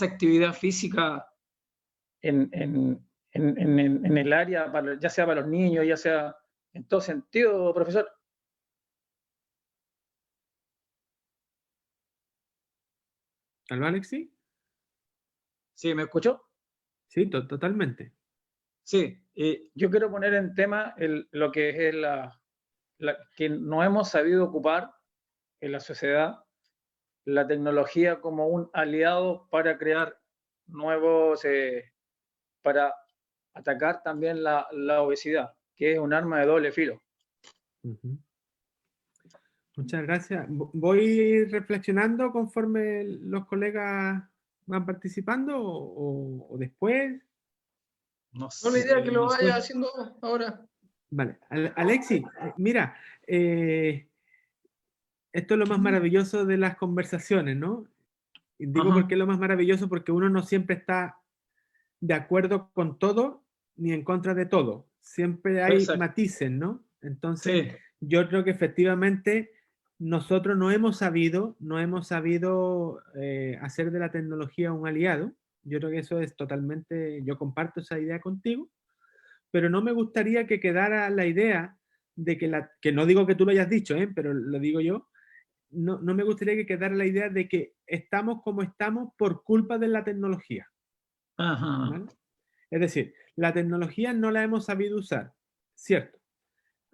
actividad física en el área, ya sea para los niños, ya sea en todo sentido, profesor. ¿Aló, Alexis? ¿Sí, me escuchó? Sí, totalmente. Sí, yo quiero poner en tema lo que es que no hemos sabido ocupar en la sociedad, la tecnología como un aliado para crear nuevos, para atacar también la obesidad, que es un arma de doble filo. Ujú. Muchas gracias. Voy reflexionando conforme los colegas van participando o después. No No la idea que lo no sé. vaya haciendo ahora. Vale. Alexis, mira, esto es lo más maravilloso de las conversaciones, ¿no? Y digo Ajá. por qué es lo más maravilloso, porque uno no siempre está de acuerdo con todo ni en contra de todo. Siempre hay Exacto. matices, ¿no? Entonces, Sí, yo creo que efectivamente nosotros no hemos sabido hacer de la tecnología un aliado. Yo creo que eso es totalmente, yo comparto esa idea contigo, pero no me gustaría que quedara la idea de que no digo que tú lo hayas dicho, pero lo digo yo, no me gustaría que quedara la idea de que estamos como estamos por culpa de la tecnología. ajá, ¿Vale? Es decir, la tecnología no la hemos sabido usar, cierto,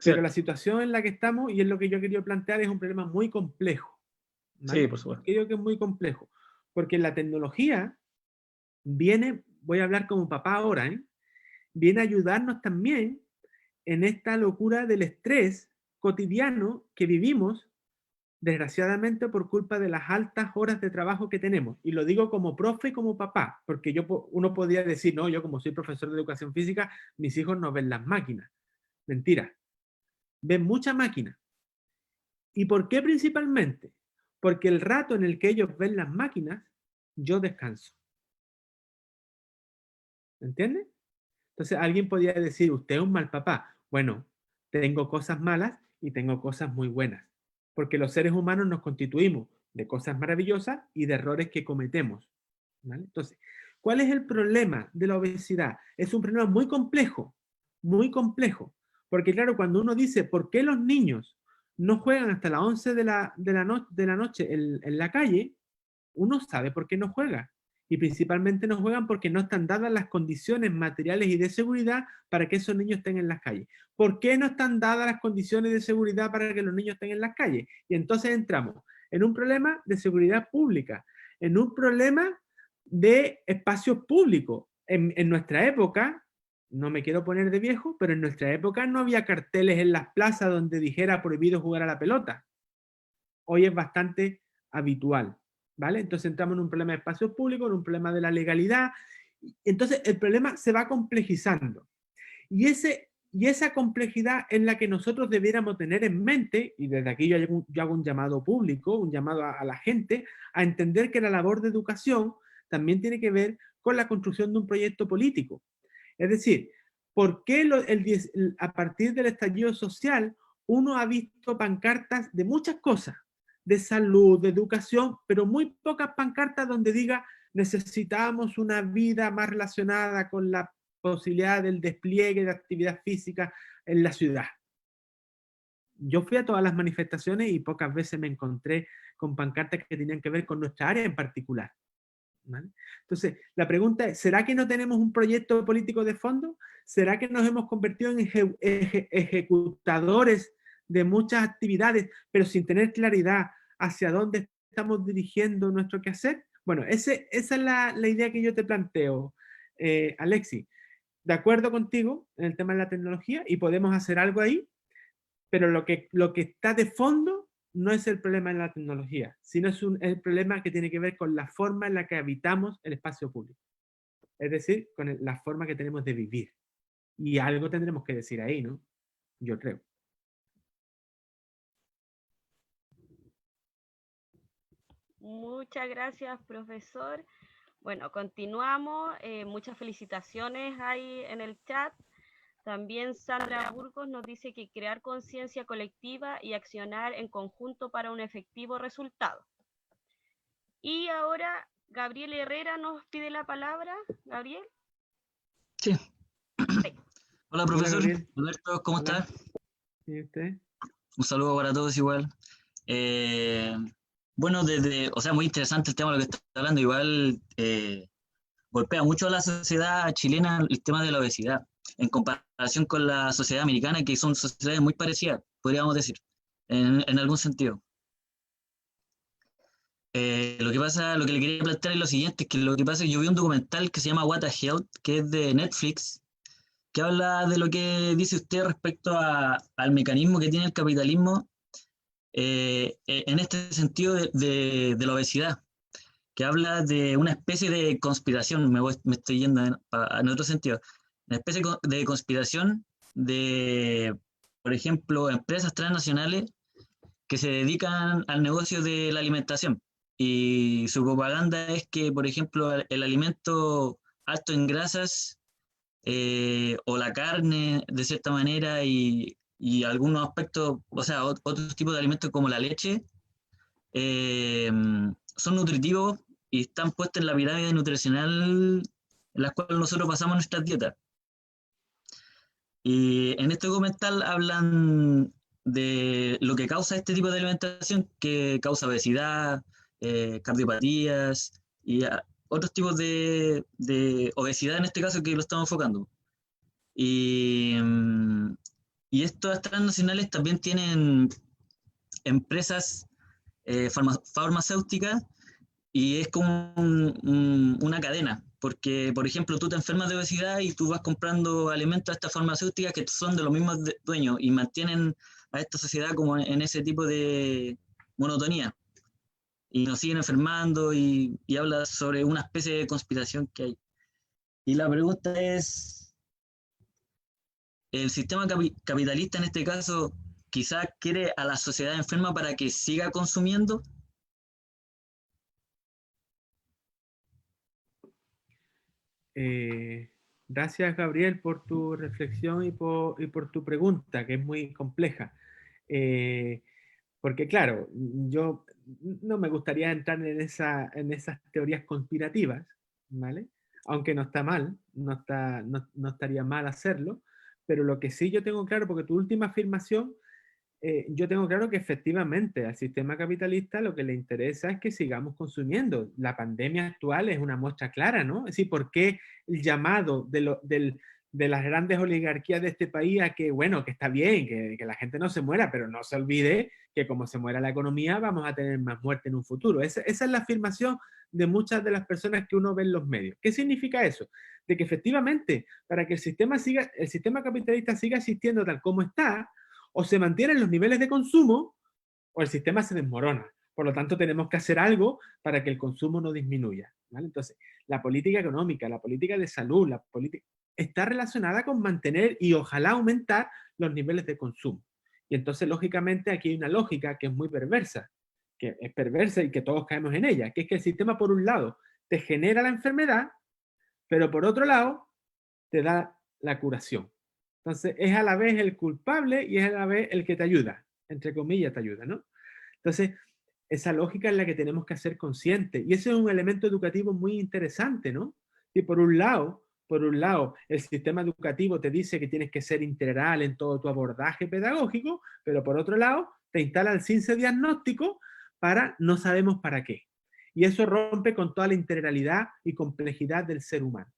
pero la cierto. situación en la que estamos, y es lo que yo he querido plantear, es un problema muy complejo. ¿Vale? Sí, por supuesto. Creo que es muy complejo, porque la tecnología viene, voy a hablar como papá ahora, viene a ayudarnos también en esta locura del estrés cotidiano que vivimos, desgraciadamente por culpa de las altas horas de trabajo que tenemos. Y lo digo como profe y como papá, porque uno podría decir, no, yo como soy profesor de educación física, mis hijos no ven las máquinas. Mentira, ven mucha máquina. ¿Y por qué principalmente? Porque el rato en el que ellos ven las máquinas, yo descanso. ¿Entiendes? Entonces alguien podría decir, usted es un mal papá. Bueno, tengo cosas malas y tengo cosas muy buenas, porque los seres humanos nos constituimos de cosas maravillosas y de errores que cometemos. ¿Vale? Entonces, ¿cuál es el problema de la obesidad? Es un problema muy complejo, porque claro, cuando uno dice, ¿por qué los niños no juegan hasta las 11 de la noche en la calle? Uno sabe por qué no juega. Y principalmente no juegan porque no están dadas las condiciones materiales y de seguridad para que esos niños estén en las calles. ¿Por qué no están dadas las condiciones de seguridad para que los niños estén en las calles? Y entonces entramos en un problema de seguridad pública, en un problema de espacios públicos. En nuestra época, no me quiero poner de viejo, pero en nuestra época no había carteles en las plazas donde dijera prohibido jugar a la pelota. Hoy es bastante habitual, ¿vale? Entonces entramos en un problema de espacios públicos, en un problema de la legalidad. Entonces el problema se va complejizando. Y esa complejidad es la que nosotros debiéramos tener en mente, y desde aquí yo hago un llamado público, un llamado a la gente, a entender que la labor de educación también tiene que ver con la construcción de un proyecto político. Es decir, ¿por qué a partir del estallido social uno ha visto pancartas de muchas cosas, de salud, de educación, pero muy pocas pancartas donde diga necesitamos una vida más relacionada con la posibilidad del despliegue de actividad física en la ciudad? Yo fui a todas las manifestaciones y pocas veces me encontré con pancartas que tenían que ver con nuestra área en particular. ¿Vale? Entonces, la pregunta es, ¿será que no tenemos un proyecto político de fondo? ¿Será que nos hemos convertido en ejecutadores de muchas actividades, pero sin tener claridad hacia dónde estamos dirigiendo nuestro quehacer? Bueno, esa es la idea que yo te planteo, Alexis. De acuerdo contigo en el tema de la tecnología y podemos hacer algo ahí, pero lo que está de fondo no es el problema en la tecnología, sino es el problema que tiene que ver con la forma en la que habitamos el espacio público. Es decir, con la forma que tenemos de vivir. Y algo tendremos que decir ahí, ¿no? Yo creo. Muchas gracias, profesor. Bueno, continuamos. Muchas felicitaciones ahí en el chat. También Sandra Burgos nos dice que crear conciencia colectiva y accionar en conjunto para un efectivo resultado. Y ahora Gabriel Herrera nos pide la palabra. Gabriel. Sí. Sí. Hola, profesor. Hola, Alberto, ¿cómo Hola. está? ¿Y usted? Un saludo para todos igual. Bueno, muy interesante el tema de lo que está hablando. Igual golpea mucho a la sociedad chilena el tema de la obesidad, en comparación con la sociedad americana, que son sociedades muy parecidas, podríamos decir, en algún sentido. Lo que pasa, lo que le quería plantear es lo siguiente, que lo que pasa es que yo vi un documental que se llama What the Health, que es de Netflix, que habla de lo que dice usted respecto al mecanismo que tiene el capitalismo en este sentido de la obesidad, que habla de una especie de conspiración, me estoy yendo en otro sentido, una especie de conspiración de, por ejemplo, empresas transnacionales que se dedican al negocio de la alimentación. Y su propaganda es que, por ejemplo, el alimento alto en grasas o la carne, de cierta manera, y algunos aspectos, o sea, otros tipos de alimentos como la leche, eh, son nutritivos y están puestos en la pirámide nutricional en la cual nosotros pasamos nuestras dietas. Y en este documental hablan de lo que causa este tipo de alimentación, que causa obesidad, cardiopatías y otros tipos de obesidad en este caso que lo estamos enfocando. Y, y estas transnacionales también tienen empresas farmacéuticas y es como una cadena, porque, por ejemplo, tú te enfermas de obesidad y tú vas comprando alimentos a estas farmacéuticas que son de los mismos dueños y mantienen a esta sociedad como en ese tipo de monotonía. Y nos siguen enfermando y habla sobre una especie de conspiración que hay. Y la pregunta es, ¿el sistema capitalista en este caso quizás quiere a la sociedad enferma para que siga consumiendo? Gracias, Gabriel, por tu reflexión y por tu pregunta, que es muy compleja. Porque, claro, yo no me gustaría entrar en esas teorías conspirativas, ¿vale? Aunque no está mal, no estaría mal hacerlo, pero lo que sí yo tengo claro, porque tu última afirmación yo tengo claro que efectivamente al sistema capitalista lo que le interesa es que sigamos consumiendo. La pandemia actual es una muestra clara, ¿no? Es decir, ¿por qué el llamado de las grandes oligarquías de este país a que, bueno, que está bien, que la gente no se muera, pero no se olvide que como se muera la economía vamos a tener más muerte en un futuro? Esa es la afirmación de muchas de las personas que uno ve en los medios. ¿Qué significa eso? De que efectivamente, para que el sistema capitalista siga existiendo tal como está, o se mantienen los niveles de consumo o el sistema se desmorona. Por lo tanto, tenemos que hacer algo para que el consumo no disminuya, ¿vale? Entonces, la política económica, la política de salud, la política está relacionada con mantener y ojalá aumentar los niveles de consumo. Y entonces, lógicamente, aquí hay una lógica que es muy perversa, que es perversa y que todos caemos en ella, que es que el sistema, por un lado, te genera la enfermedad, pero por otro lado, te da la curación. Entonces, es a la vez el culpable y es a la vez el que te ayuda, entre comillas te ayuda, ¿no? Entonces, esa lógica es la que tenemos que hacer consciente. Y ese es un elemento educativo muy interesante, ¿no? Y por un lado, el sistema educativo te dice que tienes que ser integral en todo tu abordaje pedagógico, pero por otro lado, te instala el CINCE diagnóstico para no sabemos para qué. Y eso rompe con toda la integralidad y complejidad del ser humano.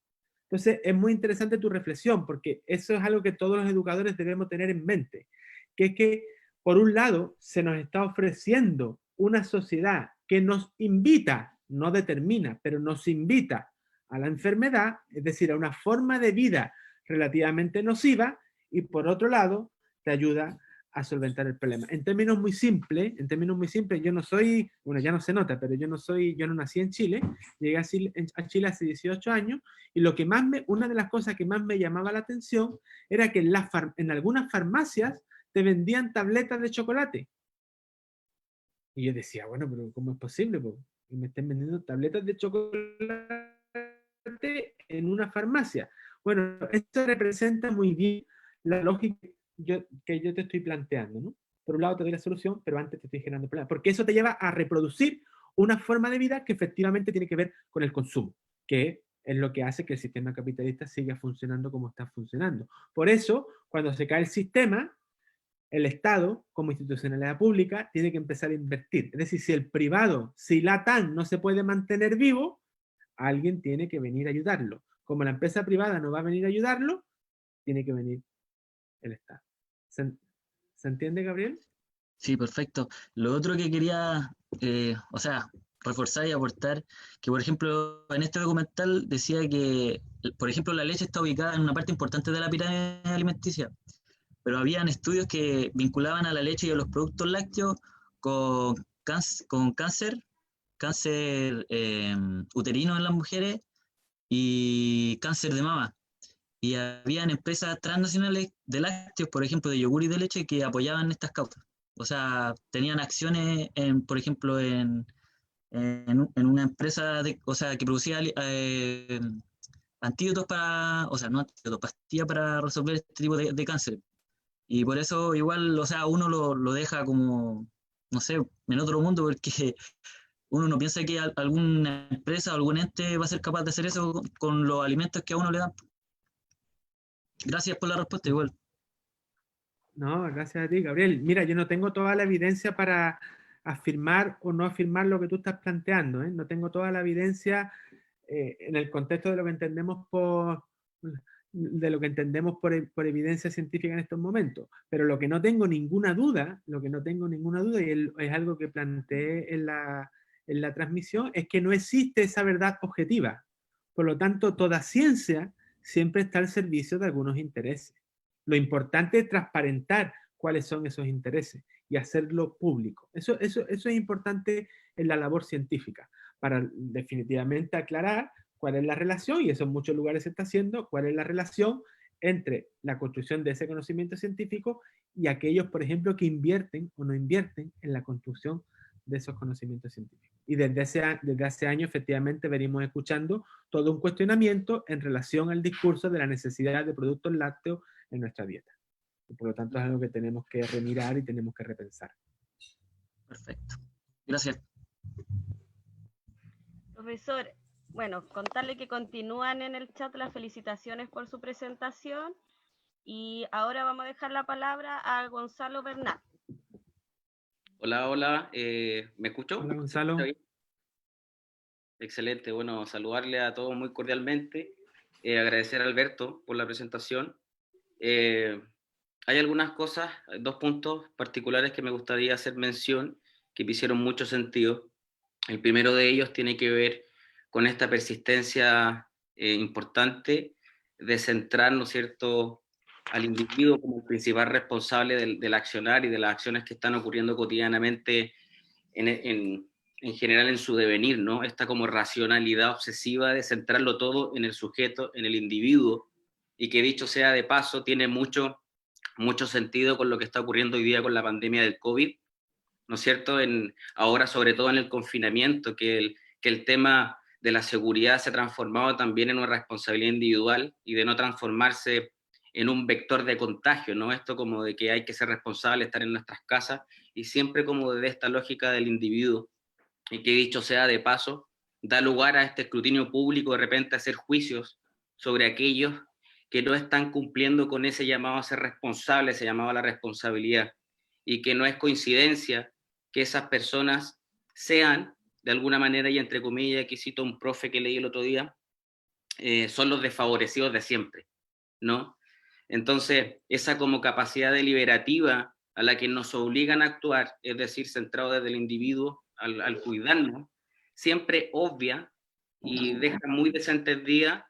Entonces, es muy interesante tu reflexión, porque eso es algo que todos los educadores debemos tener en mente, que es que, por un lado, se nos está ofreciendo una sociedad que nos invita, no determina, pero nos invita a la enfermedad, es decir, a una forma de vida relativamente nociva, y por otro lado, te ayuda a solventar el problema. En términos muy simples, yo no soy, bueno, ya no se nota, pero yo no nací en Chile, llegué a Chile hace 18 años, y lo que más una de las cosas que más me llamaba la atención era que en algunas farmacias te vendían tabletas de chocolate. Y yo decía, bueno, pero ¿cómo es posible? Que me estén vendiendo tabletas de chocolate en una farmacia. Bueno, esto representa muy bien la lógica que yo te estoy planteando, ¿no? Por un lado te doy la solución, pero antes te estoy generando problemas, porque eso te lleva a reproducir una forma de vida que efectivamente tiene que ver con el consumo, que es lo que hace que el sistema capitalista siga funcionando como está funcionando. Por eso, cuando se cae el sistema, el Estado, como institucionalidad pública, tiene que empezar a invertir. Es decir, si el privado, si la TAN no se puede mantener vivo, alguien tiene que venir a ayudarlo. Como la empresa privada no va a venir a ayudarlo, tiene que venir el Estado. ¿Se entiende, Gabriel? Sí, perfecto. Lo otro que quería, o sea, reforzar y aportar que, por ejemplo, en este documental decía que, por ejemplo, la leche está ubicada en una parte importante de la pirámide alimenticia, pero habían estudios que vinculaban a la leche y a los productos lácteos con, con cáncer uterino en las mujeres y cáncer de mama. Y habían empresas transnacionales de lácteos, por ejemplo, de yogur y de leche, que apoyaban estas causas. O sea, tenían acciones, por ejemplo, en una empresa o sea, que producía antídotos para, o sea, no antídotos, pastillas para resolver este tipo de cáncer. Y por eso igual, o sea, uno lo deja como, no sé, en otro mundo, porque uno no piensa que alguna empresa o algún ente va a ser capaz de hacer eso con los alimentos que a uno le dan. Gracias por la respuesta, igual. No, gracias a ti, Gabriel. Mira, yo no tengo toda la evidencia para afirmar o no afirmar lo que tú estás planteando, ¿eh? No tengo toda la evidencia en el contexto de lo que entendemos por evidencia científica en estos momentos. Pero lo que no tengo ninguna duda, y es algo que planteé en la transmisión, es que no existe esa verdad objetiva. Por lo tanto, toda ciencia siempre está al servicio de algunos intereses. Lo importante es transparentar cuáles son esos intereses y hacerlo público. Eso es importante en la labor científica, para definitivamente aclarar cuál es la relación, y eso en muchos lugares se está haciendo, cuál es la relación entre la construcción de ese conocimiento científico y aquellos, por ejemplo, que invierten o no invierten en la construcción de esos conocimientos científicos. Y desde hace años, efectivamente, venimos escuchando todo un cuestionamiento en relación al discurso de la necesidad de productos lácteos en nuestra dieta. Y por lo tanto es algo que tenemos que remirar y tenemos que repensar. Perfecto. Gracias. Profesor, bueno, contarle que continúan en el chat las felicitaciones por su presentación y ahora vamos a dejar la palabra a Gonzalo Bernal. Hola, hola, ¿me escucho? Hola, Gonzalo. Excelente, bueno, saludarle a todos muy cordialmente, agradecer a Alberto por la presentación. Hay algunas cosas, 2 puntos particulares que me gustaría hacer mención, que me hicieron mucho sentido. El primero de ellos tiene que ver con esta persistencia importante de centrar, ¿no es cierto?, al individuo como el principal responsable del accionar y de las acciones que están ocurriendo cotidianamente en general en su devenir, ¿no? Esta como racionalidad obsesiva de centrarlo todo en el sujeto, en el individuo, y que dicho sea de paso, tiene mucho sentido con lo que está ocurriendo hoy día con la pandemia del COVID, ¿no es cierto? Ahora, sobre todo en el confinamiento, que el tema de la seguridad se ha transformado también en una responsabilidad individual y de no transformarse en un vector de contagio, ¿no? Esto como de que hay que ser responsable, estar en nuestras casas, y siempre como de esta lógica del individuo, y que dicho sea de paso, da lugar a este escrutinio público, de repente a hacer juicios sobre aquellos que no están cumpliendo con ese llamado a ser responsable, ese llamado a la responsabilidad, y que no es coincidencia que esas personas sean, de alguna manera, y entre comillas, aquí cito un profe que leí el otro día, son los desfavorecidos de siempre, ¿no? Entonces, esa como capacidad deliberativa a la que nos obligan a actuar, es decir, centrado desde el individuo, al cuidarnos, siempre obvia y deja muy desentendida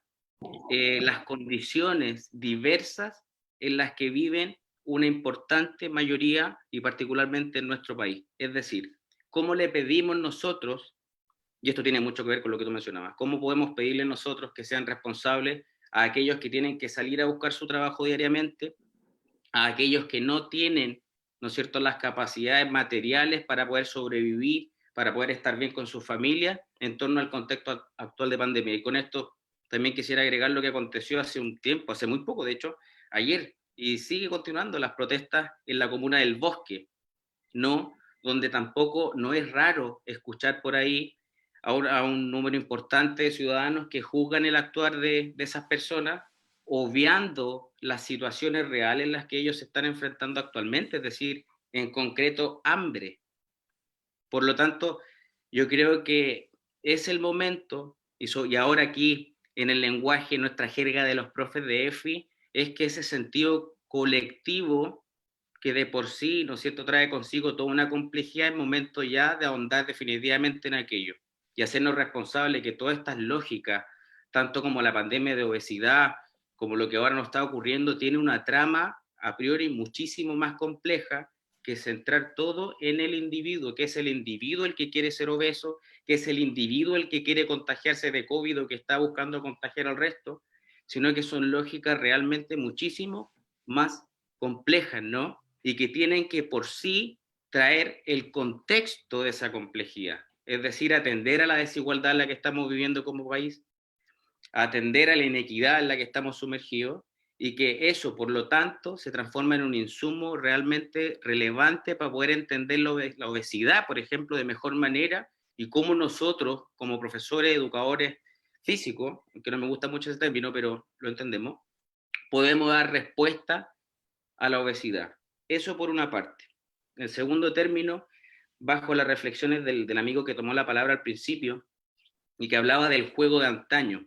las condiciones diversas en las que viven una importante mayoría, y particularmente en nuestro país. Es decir, ¿cómo le pedimos nosotros, y esto tiene mucho que ver con lo que tú mencionabas, cómo podemos pedirle nosotros que sean responsables a aquellos que tienen que salir a buscar su trabajo diariamente, a aquellos que no tienen, ¿no es cierto?, las capacidades materiales para poder sobrevivir, para poder estar bien con su familia en torno al contexto actual de pandemia? Y con esto también quisiera agregar lo que aconteció hace un tiempo, hace muy poco, de hecho, ayer, y sigue continuando las protestas en la comuna del Bosque, ¿no? Donde tampoco no es raro escuchar por ahí a un número importante de ciudadanos que juzgan el actuar de esas personas, obviando las situaciones reales en las que ellos se están enfrentando actualmente, es decir, en concreto, hambre. Por lo tanto, yo creo que es el momento, y ahora aquí en el lenguaje, nuestra jerga de los profes de EFI, es que ese sentido colectivo que de por sí, ¿no es cierto?, trae consigo toda una complejidad, es momento ya de ahondar definitivamente en aquello y hacernos responsables que todas estas lógicas, tanto como la pandemia de obesidad, como lo que ahora nos está ocurriendo, tiene una trama a priori muchísimo más compleja que centrar todo en el individuo, que es el individuo el que quiere ser obeso, que es el individuo el que quiere contagiarse de COVID o que está buscando contagiar al resto, sino que son lógicas realmente muchísimo más complejas, ¿no? Y que tienen que por sí traer el contexto de esa complejidad, es decir, atender a la desigualdad en la que estamos viviendo como país, atender a la inequidad en la que estamos sumergidos, y que eso, por lo tanto, se transforma en un insumo realmente relevante para poder entender la obesidad, por ejemplo, de mejor manera, y cómo nosotros, como profesores, educadores físicos, que no me gusta mucho ese término, pero lo entendemos, podemos dar respuesta a la obesidad. Eso por una parte. En segundo término, bajo las reflexiones del amigo que tomó la palabra al principio y que hablaba del juego de antaño.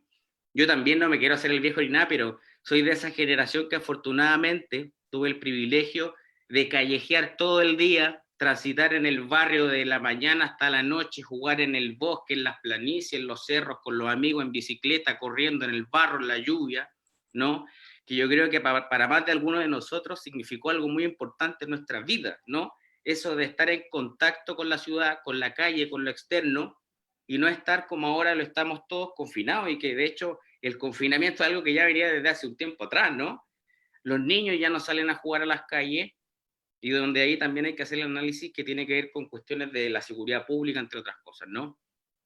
Yo también no me quiero hacer el viejo ni nada, pero soy de esa generación que afortunadamente tuve el privilegio de callejear todo el día, transitar en el barrio de la mañana hasta la noche, jugar en el bosque, en las planicies, en los cerros, con los amigos en bicicleta, corriendo en el barro, en la lluvia, ¿no? Que yo creo que para más de algunos de nosotros significó algo muy importante en nuestra vida, ¿no? Eso de estar en contacto con la ciudad, con la calle, con lo externo, y no estar como ahora lo estamos todos confinados, y que de hecho el confinamiento es algo que ya venía desde hace un tiempo atrás, ¿no? Los niños ya no salen a jugar a las calles, y donde ahí también hay que hacer el análisis que tiene que ver con cuestiones de la seguridad pública, entre otras cosas, ¿no?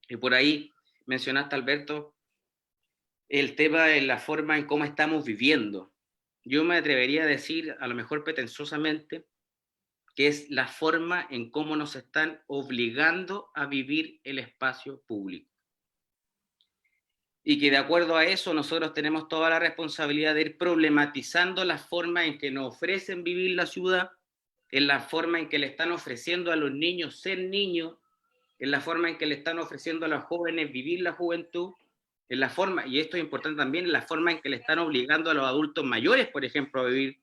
Y por ahí mencionaste, Alberto, el tema de la forma en cómo estamos viviendo. Yo me atrevería a decir, a lo mejor pretenciosamente, que es la forma en cómo nos están obligando a vivir el espacio público. Y que de acuerdo a eso nosotros tenemos toda la responsabilidad de ir problematizando la forma en que nos ofrecen vivir la ciudad, en la forma en que le están ofreciendo a los niños ser niños, en la forma en que le están ofreciendo a los jóvenes vivir la juventud, en la forma, y esto es importante también, en la forma en que le están obligando a los adultos mayores, por ejemplo, a vivir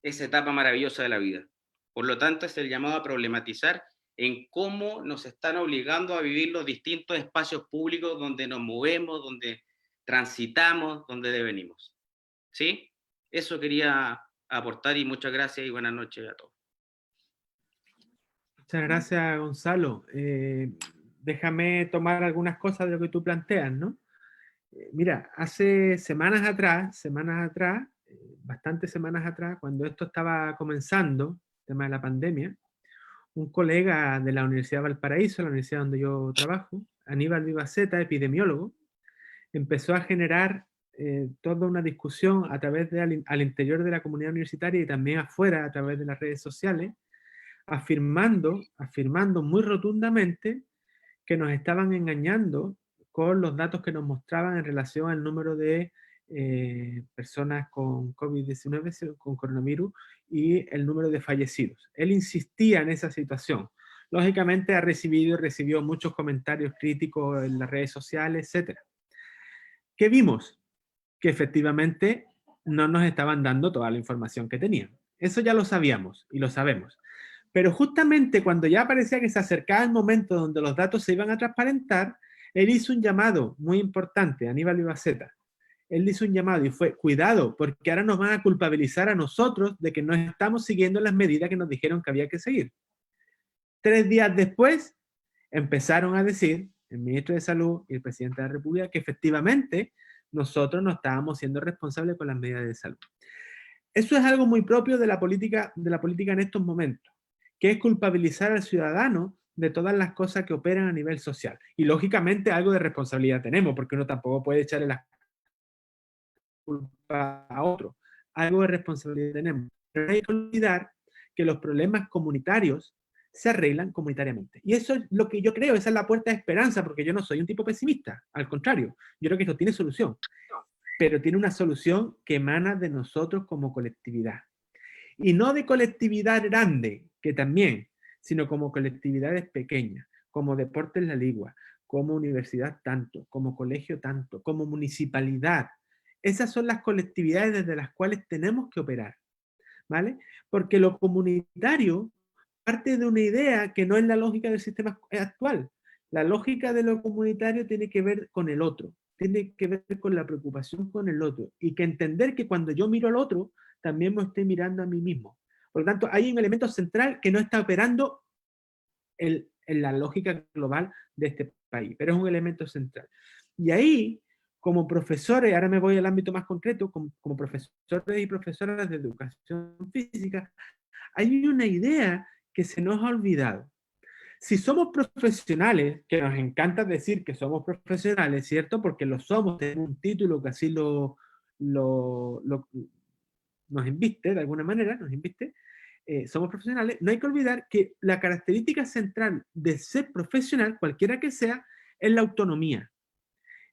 esa etapa maravillosa de la vida. Por lo tanto, es el llamado a problematizar en cómo nos están obligando a vivir los distintos espacios públicos donde nos movemos, donde transitamos, donde devenimos. ¿Sí? Eso quería aportar, y muchas gracias y buenas noches a todos. Muchas gracias, Gonzalo. Déjame tomar algunas cosas de lo que tú planteas, ¿no? Mira, hace semanas atrás, bastantes semanas atrás, cuando esto estaba comenzando, el tema de la pandemia, un colega de la Universidad de Valparaíso, la universidad donde yo trabajo, Aníbal Vivaceta, epidemiólogo, empezó a generar toda una discusión a través de al interior de la comunidad universitaria y también afuera a través de las redes sociales, afirmando muy rotundamente que nos estaban engañando con los datos que nos mostraban en relación al número de personas con COVID-19, con coronavirus, y el número de fallecidos. Él insistía en esa situación. Lógicamente recibió muchos comentarios críticos en las redes sociales, etc. ¿Qué vimos? Que efectivamente no nos estaban dando toda la información que tenían. Eso ya lo sabíamos y lo sabemos. Pero justamente cuando ya parecía que se acercaba el momento donde los datos se iban a transparentar, él hizo un llamado muy importante, Aníbal Vivaceta. Él hizo un llamado y fue, cuidado, porque ahora nos van a culpabilizar a nosotros de que no estamos siguiendo las medidas que nos dijeron que había que seguir. 3 días después, empezaron a decir, el ministro de Salud y el presidente de la República, que efectivamente nosotros no estábamos siendo responsables con las medidas de salud. Eso es algo muy propio de la política en estos momentos, que es culpabilizar al ciudadano de todas las cosas que operan a nivel social. Y lógicamente algo de responsabilidad tenemos, porque uno tampoco puede echarle la culpa a otro. Algo de responsabilidad tenemos. Pero hay que olvidar que los problemas comunitarios se arreglan comunitariamente. Y eso es lo que yo creo, esa es la puerta de esperanza, porque yo no soy un tipo pesimista. Al contrario, yo creo que esto tiene solución. Pero tiene una solución que emana de nosotros como colectividad. Y no de colectividad grande, que también, sino como colectividades pequeñas, como Deportes La Ligua, como universidad tanto, como colegio tanto, como municipalidad. Esas son las colectividades desde las cuales tenemos que operar. ¿vale? Porque lo comunitario parte de una idea que no es la lógica del sistema actual. La lógica de lo comunitario tiene que ver con el otro, tiene que ver con la preocupación con el otro, y que entender que cuando yo miro al otro, también me estoy mirando a mí mismo. Por lo tanto, hay un elemento central que no está operando en la lógica global de este país, pero es un elemento central. Y ahí, como profesores, ahora me voy al ámbito más concreto, como profesores y profesoras de educación física, hay una idea que se nos ha olvidado. Si somos profesionales, que nos encanta decir que somos profesionales, ¿cierto? Porque lo somos, tenemos un título que así nos inviste, de alguna manera, nos inviste, somos profesionales, no hay que olvidar que la característica central de ser profesional, cualquiera que sea, es la autonomía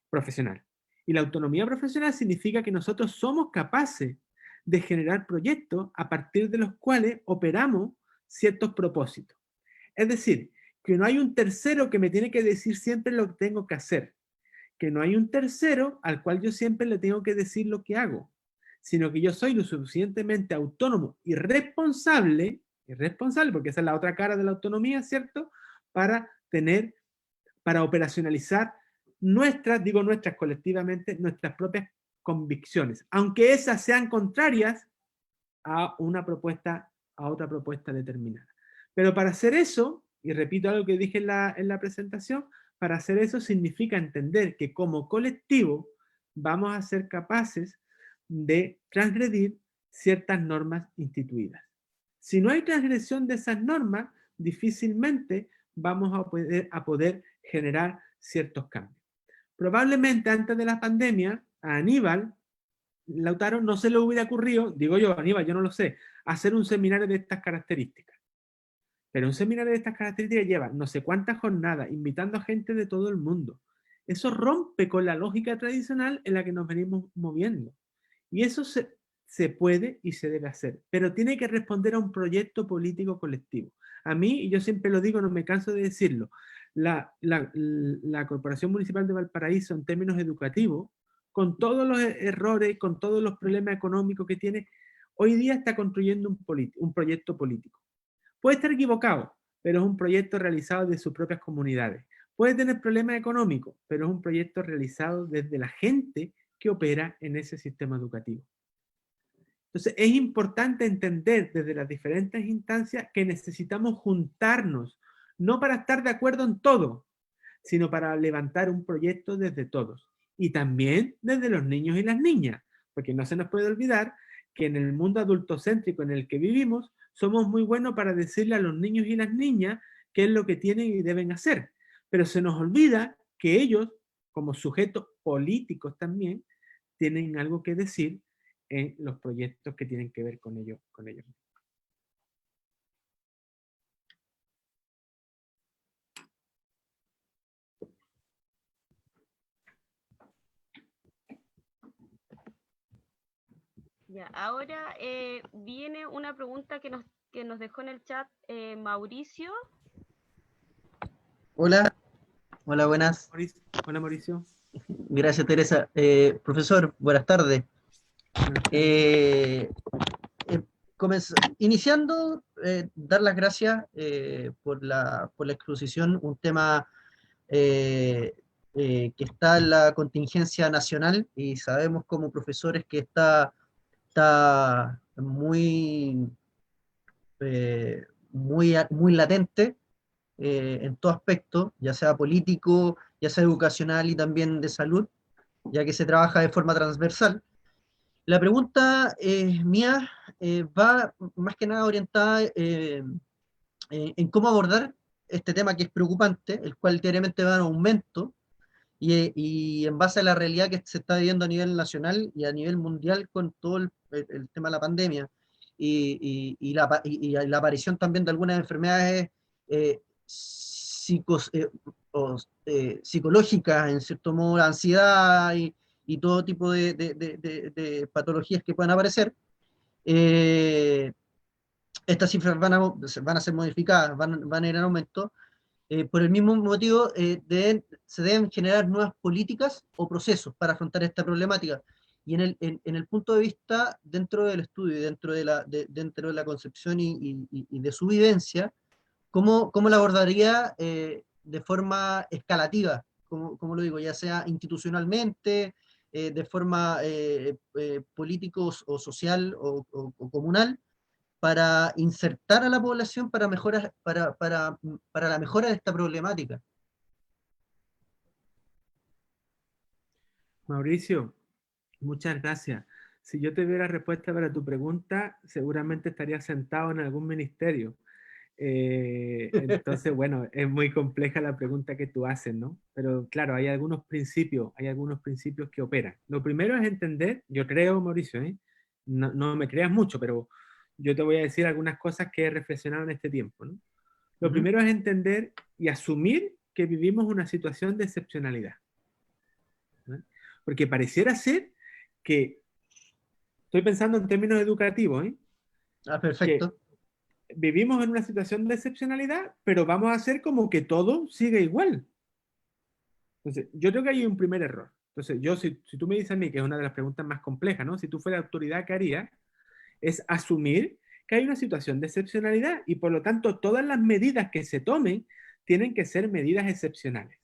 profesional. Y la autonomía profesional significa que nosotros somos capaces de generar proyectos a partir de los cuales operamos ciertos propósitos. Es decir, que no hay un tercero que me tiene que decir siempre lo que tengo que hacer, que no hay un tercero al cual yo siempre le tengo que decir lo que hago, sino que yo soy lo suficientemente autónomo y responsable, porque esa es la otra cara de la autonomía, ¿cierto? Para operacionalizar nuestras colectivamente, nuestras propias convicciones, aunque esas sean contrarias a otra propuesta determinada. Pero para hacer eso, y repito algo que dije en la presentación, para hacer eso significa entender que como colectivo vamos a ser capaces de transgredir ciertas normas instituidas. Si no hay transgresión de esas normas, difícilmente vamos a poder generar ciertos cambios. Probablemente antes de la pandemia, a Aníbal Lautaro no se le hubiera ocurrido, digo yo, Aníbal, yo no lo sé, hacer un seminario de estas características. Pero un seminario de estas características lleva no sé cuántas jornadas, invitando a gente de todo el mundo. Eso rompe con la lógica tradicional en la que nos venimos moviendo. Y eso se puede y se debe hacer, pero tiene que responder a un proyecto político colectivo. A mí, y yo siempre lo digo, no me canso de decirlo, la Corporación Municipal de Valparaíso en términos educativos, con todos los errores, con todos los problemas económicos que tiene, hoy día está construyendo un proyecto político. Puede estar equivocado, pero es un proyecto realizado de sus propias comunidades. Puede tener problemas económicos, pero es un proyecto realizado desde la gente que opera en ese sistema educativo. Entonces, es importante entender desde las diferentes instancias que necesitamos juntarnos, no para estar de acuerdo en todo, sino para levantar un proyecto desde todos. Y también desde los niños y las niñas, porque no se nos puede olvidar que en el mundo adultocéntrico en el que vivimos, somos muy buenos para decirle a los niños y las niñas qué es lo que tienen y deben hacer. Pero se nos olvida que ellos, como sujetos políticos también, tienen algo que decir en los proyectos que tienen que ver con ellos. Ya, ahora viene una pregunta que nos dejó en el chat Mauricio. Hola, hola, buenas. Hola, Mauricio. Gracias, Teresa. Profesor, buenas tardes. Iniciando, dar las gracias por la exposición, un tema que está en la contingencia nacional y sabemos como profesores que está muy latente en todo aspecto, ya sea político, ya sea educacional y también de salud, ya que se trabaja de forma transversal. La pregunta mía va más que nada orientada en cómo abordar este tema que es preocupante, el cual diariamente va en aumento, y en base a la realidad que se está viviendo a nivel nacional y a nivel mundial con todo el tema de la pandemia y la aparición también de algunas enfermedades psicológicas, en cierto modo, la ansiedad y todo tipo de patologías que puedan aparecer. Estas cifras van a ser modificadas, van a ir en aumento. Por el mismo motivo, se deben generar nuevas políticas o procesos para afrontar esta problemática. en el punto de vista, dentro del estudio y dentro de la concepción y de su vivencia, ¿cómo la abordaría de forma escalativa? Como lo digo, ya sea institucionalmente, de forma político o social o comunal, para insertar a la población para la mejora de esta problemática? Mauricio, muchas gracias. Si yo te diera respuesta para tu pregunta, seguramente estaría sentado en algún ministerio. Entonces, bueno, es muy compleja la pregunta que tú haces, ¿no? Pero claro, hay algunos principios que operan. Lo primero es entender, yo creo, Mauricio, no me creas mucho, pero yo te voy a decir algunas cosas que he reflexionado en este tiempo, ¿no? Lo primero es entender y asumir que vivimos una situación de excepcionalidad, ¿no? Porque pareciera ser que, estoy pensando en términos educativos, que Perfecto. vivimos en una situación de excepcionalidad, pero vamos a hacer como que todo sigue igual. Entonces, yo creo que hay un primer error. Entonces, si tú me dices a mí, que es una de las preguntas más complejas, ¿no? Si tú fueras autoridad, ¿qué harías? Es asumir que hay una situación de excepcionalidad y por lo tanto todas las medidas que se tomen tienen que ser medidas excepcionales.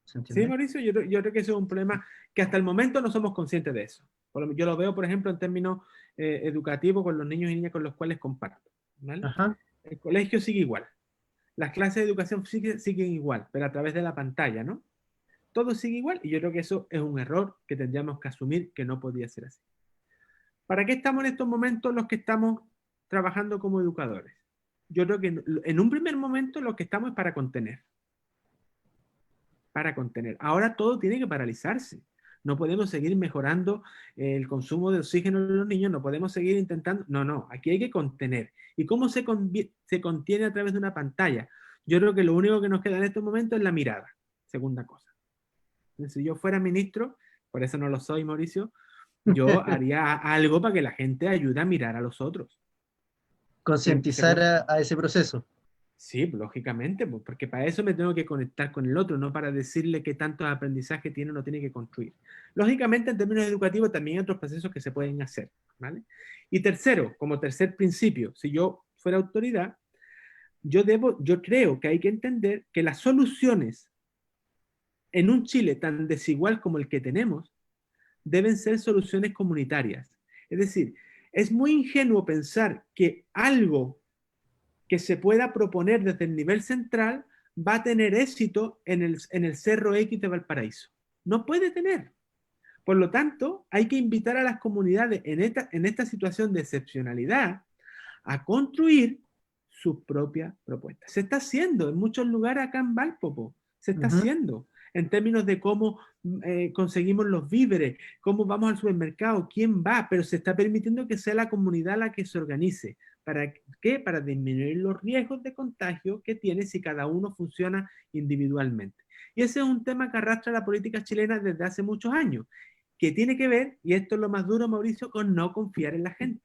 Sí, Mauricio, yo creo que eso es un problema que hasta el momento no somos conscientes de eso. Yo lo veo, por ejemplo, en términos educativos con los niños y niñas con los cuales comparto, ¿vale? Ajá. El colegio sigue igual. Las clases de educación siguen igual, pero a través de la pantalla, ¿no? Todo sigue igual y yo creo que eso es un error que tendríamos que asumir que no podía ser así. ¿Para qué estamos en estos momentos los que estamos trabajando como educadores? Yo creo que en un primer momento lo que estamos es para contener. Para contener. Ahora todo tiene que paralizarse. No podemos seguir mejorando el consumo de oxígeno en los niños, no podemos seguir intentando. No, aquí hay que contener. ¿Y cómo se contiene a través de una pantalla? Yo creo que lo único que nos queda en estos momentos es la mirada. Segunda cosa. Entonces, si yo fuera ministro, por eso no lo soy, Mauricio, yo haría algo para que la gente ayude a mirar a los otros. Concientizar a ese proceso. Sí, lógicamente, porque para eso me tengo que conectar con el otro, no para decirle qué tanto aprendizaje tiene o no tiene que construir. Lógicamente, en términos educativos, también hay otros procesos que se pueden hacer, ¿vale? Y tercero, como tercer principio, si yo fuera autoridad, yo creo que hay que entender que las soluciones en un Chile tan desigual como el que tenemos deben ser soluciones comunitarias. Es decir, es muy ingenuo pensar que algo que se pueda proponer desde el nivel central va a tener éxito en el Cerro X de Valparaíso. No puede tener. Por lo tanto, hay que invitar a las comunidades en esta situación de excepcionalidad a construir sus propias propuestas. Se está haciendo en muchos lugares acá en Valpo, se está haciendo en términos de cómo conseguimos los víveres, cómo vamos al supermercado, quién va, pero se está permitiendo que sea la comunidad la que se organice. ¿Para qué? Para disminuir los riesgos de contagio que tiene si cada uno funciona individualmente. Y ese es un tema que arrastra la política chilena desde hace muchos años, que tiene que ver, y esto es lo más duro, Mauricio, con no confiar en la gente.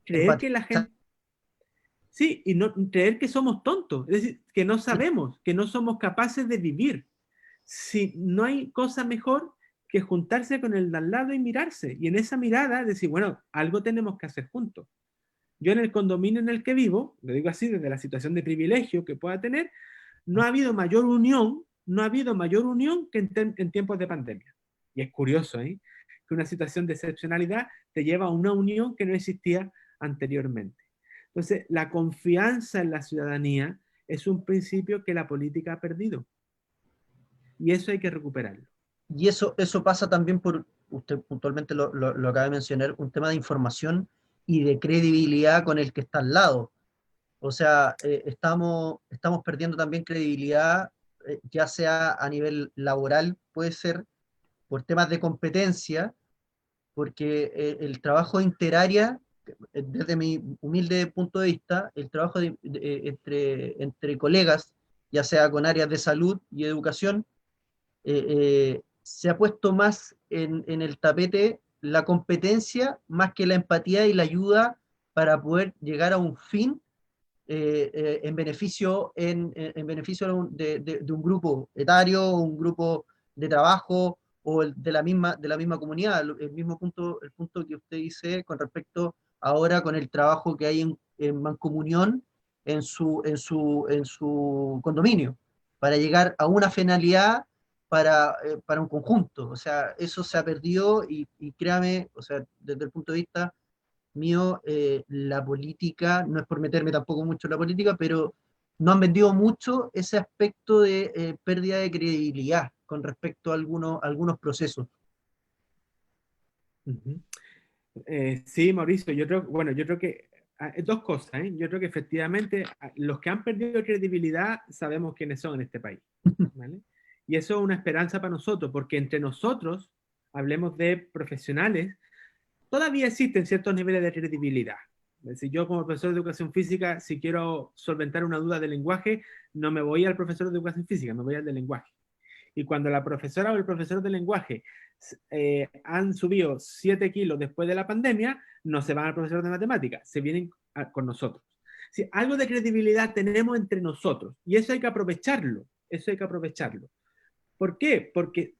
Creer que la gente... Sí, y no creer que somos tontos, es decir, que no sabemos, que no somos capaces de vivir. Si no hay cosa mejor que juntarse con el de al lado y mirarse, y en esa mirada decir, bueno, algo tenemos que hacer juntos. Yo en el condominio en el que vivo, lo digo así, desde la situación de privilegio que pueda tener, no ha habido mayor unión que en tiempos de pandemia. Y es curioso, que una situación de excepcionalidad te lleva a una unión que no existía anteriormente. Entonces, la confianza en la ciudadanía es un principio que la política ha perdido. Y eso hay que recuperarlo. Y eso pasa también por, usted puntualmente lo acaba de mencionar, un tema de información y de credibilidad con el que está al lado. O sea, estamos perdiendo también credibilidad, ya sea a nivel laboral, puede ser, por temas de competencia, porque el trabajo interárea, desde mi humilde punto de vista, el trabajo entre colegas, ya sea con áreas de salud y educación, se ha puesto más en el tapete la competencia más que la empatía y la ayuda para poder llegar a un fin en beneficio de un grupo etario, un grupo de trabajo o de la misma comunidad. El punto que usted dice con respecto ahora con el trabajo que hay en mancomunión en su condominio, para llegar a una finalidad para un conjunto. O sea, eso se ha perdido y créame, o sea, desde el punto de vista mío, la política, no es por meterme tampoco mucho en la política, pero no han vendido mucho ese aspecto de pérdida de credibilidad con respecto a algunos procesos. Ujú. Sí, Mauricio, yo creo que dos cosas, ¿eh? Yo creo que efectivamente los que han perdido credibilidad sabemos quiénes son en este país, ¿vale? Y eso es una esperanza para nosotros, porque entre nosotros, hablemos de profesionales, todavía existen ciertos niveles de credibilidad. Es decir, yo como profesor de educación física, si quiero solventar una duda de lenguaje, no me voy al profesor de educación física, me voy al de lenguaje. Y cuando la profesora o el profesor de lenguaje han subido 7 kilos después de la pandemia, no se van al profesor de matemáticas, se vienen con nosotros. Si algo de credibilidad tenemos entre nosotros, y eso hay que aprovecharlo, eso hay que aprovecharlo. ¿Por qué? Porque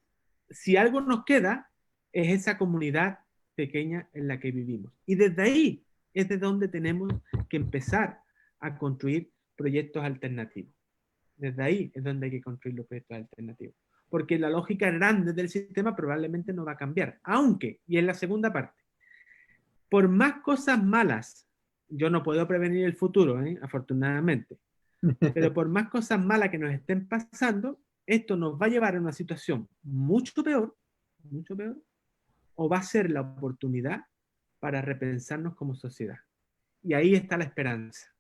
si algo nos queda, es esa comunidad pequeña en la que vivimos. Y desde ahí es de donde tenemos que empezar a construir proyectos alternativos. Desde ahí es donde hay que construir los proyectos alternativos. Porque la lógica grande del sistema probablemente no va a cambiar. Aunque, y en la segunda parte, por más cosas malas, yo no puedo prevenir el futuro, afortunadamente, pero por más cosas malas que nos estén pasando, esto nos va a llevar a una situación mucho peor, o va a ser la oportunidad para repensarnos como sociedad. Y ahí está la esperanza.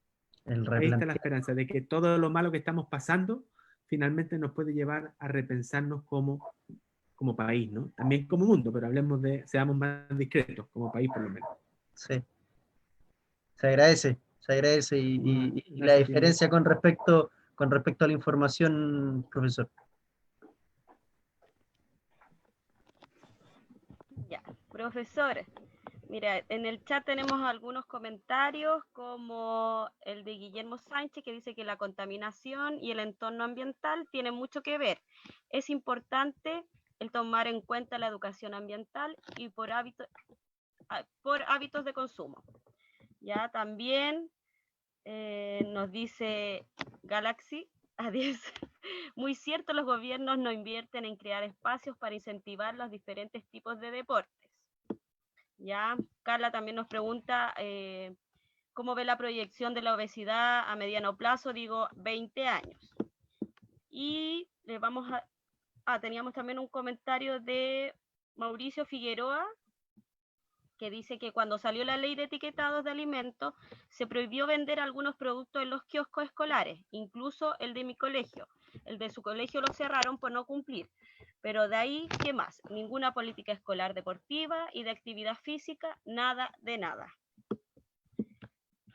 Ahí está la esperanza de que todo lo malo que estamos pasando finalmente nos puede llevar a repensarnos como país, ¿no? También como mundo, pero seamos más discretos, como país por lo menos. Sí, se agradece y la Gracias, diferencia con respecto a la información, profesor. Ya, profesor, mira, en el chat tenemos algunos comentarios como el de Guillermo Sánchez que dice que la contaminación y el entorno ambiental tienen mucho que ver. Es importante el tomar en cuenta la educación ambiental y por hábitos de consumo. Ya también nos dice Galaxy a 10. Muy cierto, los gobiernos no invierten en crear espacios para incentivar los diferentes tipos de deportes. Ya, Carla también nos pregunta cómo ve la proyección de la obesidad a mediano plazo, digo 20 años. Y teníamos también un comentario de Mauricio Figueroa, que dice que cuando salió la ley de etiquetados de alimentos, se prohibió vender algunos productos en los kioscos escolares, incluso el de mi colegio. El de su colegio lo cerraron por no cumplir. Pero de ahí, ¿qué más? Ninguna política escolar deportiva y de actividad física, nada de nada.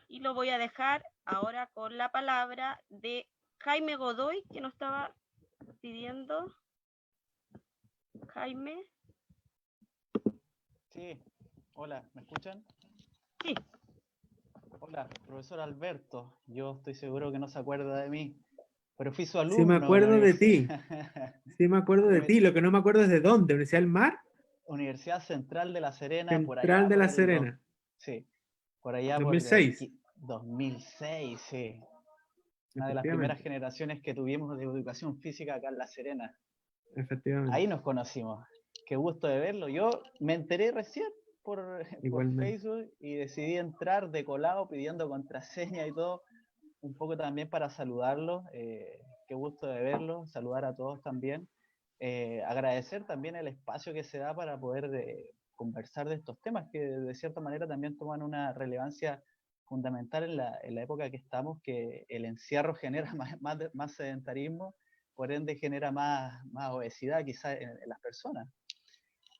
Y lo voy a dejar ahora con la palabra de Jaime Godoy, que nos estaba pidiendo. Jaime. Sí, hola, ¿me escuchan? Sí. Hola, profesor Alberto. Yo estoy seguro que no se acuerda de mí, pero fui su alumno. Sí me acuerdo de ti. Sí me acuerdo de ti. Lo que no me acuerdo es de dónde. ¿Universidad del Mar? Universidad Central de La Serena, Central por allá. de La Serena. Sí, por allá 2006. por 2006, sí. Una de las primeras generaciones que tuvimos de educación física acá en La Serena. Efectivamente. Ahí nos conocimos. Qué gusto de verlo. Yo me enteré recién por Facebook y decidí entrar de colado pidiendo contraseña y todo, un poco también para saludarlo. Qué gusto de verlo, saludar a todos también. Agradecer también el espacio que se da para poder conversar de estos temas que de cierta manera también toman una relevancia fundamental en la época que estamos, que el encierro genera más sedentarismo, por ende genera más obesidad quizás en las personas.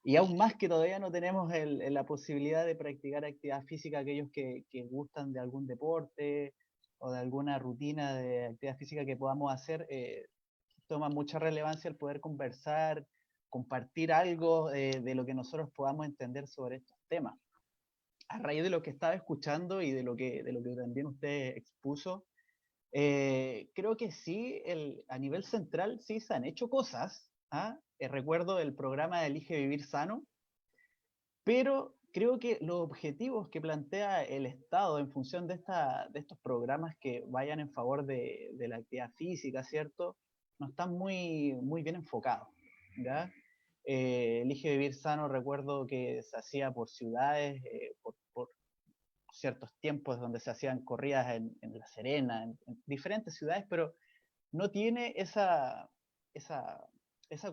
Y aún más que todavía no tenemos la posibilidad de practicar actividad física, aquellos que gustan de algún deporte o de alguna rutina de actividad física que podamos hacer, toma mucha relevancia el poder conversar, compartir algo de lo que nosotros podamos entender sobre estos temas. A raíz de lo que estaba escuchando y de lo que también usted expuso, creo que sí, a nivel central sí se han hecho cosas, recuerdo el programa de Elige Vivir Sano, pero creo que los objetivos que plantea el Estado en función de estos programas que vayan en favor de la actividad física, ¿cierto? No están muy bien enfocados, ¿ya? Elige Vivir Sano, recuerdo que se hacía por ciudades, por ciertos tiempos donde se hacían corridas en La Serena, en diferentes ciudades, pero no tiene esa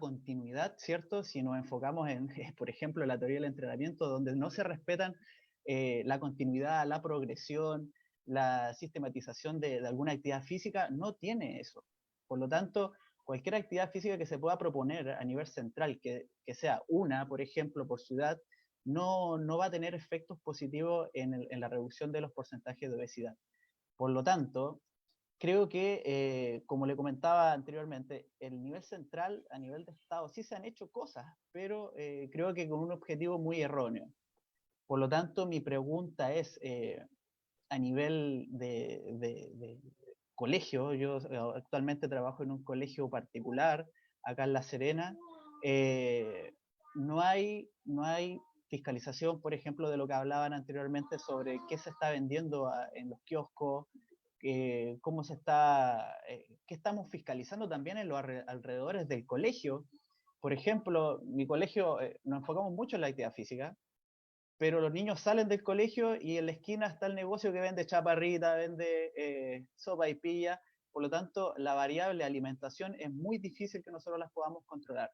continuidad, ¿cierto? Si nos enfocamos en, por ejemplo, la teoría del entrenamiento, donde no se respetan la continuidad, la progresión, la sistematización de alguna actividad física, no tiene eso. Por lo tanto, cualquier actividad física que se pueda proponer a nivel central, que sea una, por ejemplo, por ciudad, no va a tener efectos positivos en la reducción de los porcentajes de obesidad. Por lo tanto, creo que, como le comentaba anteriormente, el nivel central, a nivel de Estado, sí se han hecho cosas, pero creo que con un objetivo muy erróneo. Por lo tanto, mi pregunta es, a nivel de colegio, yo actualmente trabajo en un colegio particular, acá en La Serena, no hay fiscalización, por ejemplo, de lo que hablaban anteriormente sobre qué se está vendiendo en los kioscos, cómo se está, qué estamos fiscalizando también en los alrededores del colegio. Por ejemplo, mi colegio, nos enfocamos mucho en la actividad física, pero los niños salen del colegio y en la esquina está el negocio que vende chaparrita, vende sopa y pilla. Por lo tanto, la variable alimentación es muy difícil que nosotros las podamos controlar.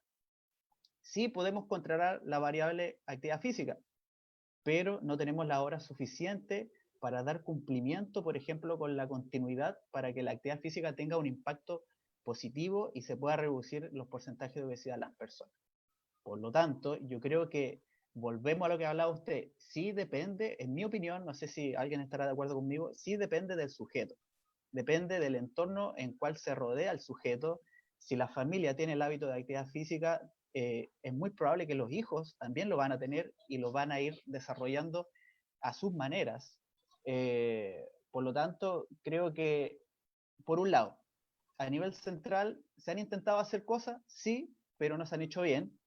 Sí podemos controlar la variable actividad física, pero no tenemos la hora suficiente para dar cumplimiento, por ejemplo, con la continuidad, para que la actividad física tenga un impacto positivo y se pueda reducir los porcentajes de obesidad de las personas. Por lo tanto, yo creo que volvemos a lo que hablaba usted, sí depende, en mi opinión, no sé si alguien estará de acuerdo conmigo, sí depende del sujeto, depende del entorno en cual se rodea el sujeto. Si la familia tiene el hábito de actividad física, es muy probable que los hijos también lo van a tener y lo van a ir desarrollando a sus maneras. Por lo tanto, creo que, por un lado, a nivel central, ¿se han intentado hacer cosas? Sí, pero no se han hecho bien.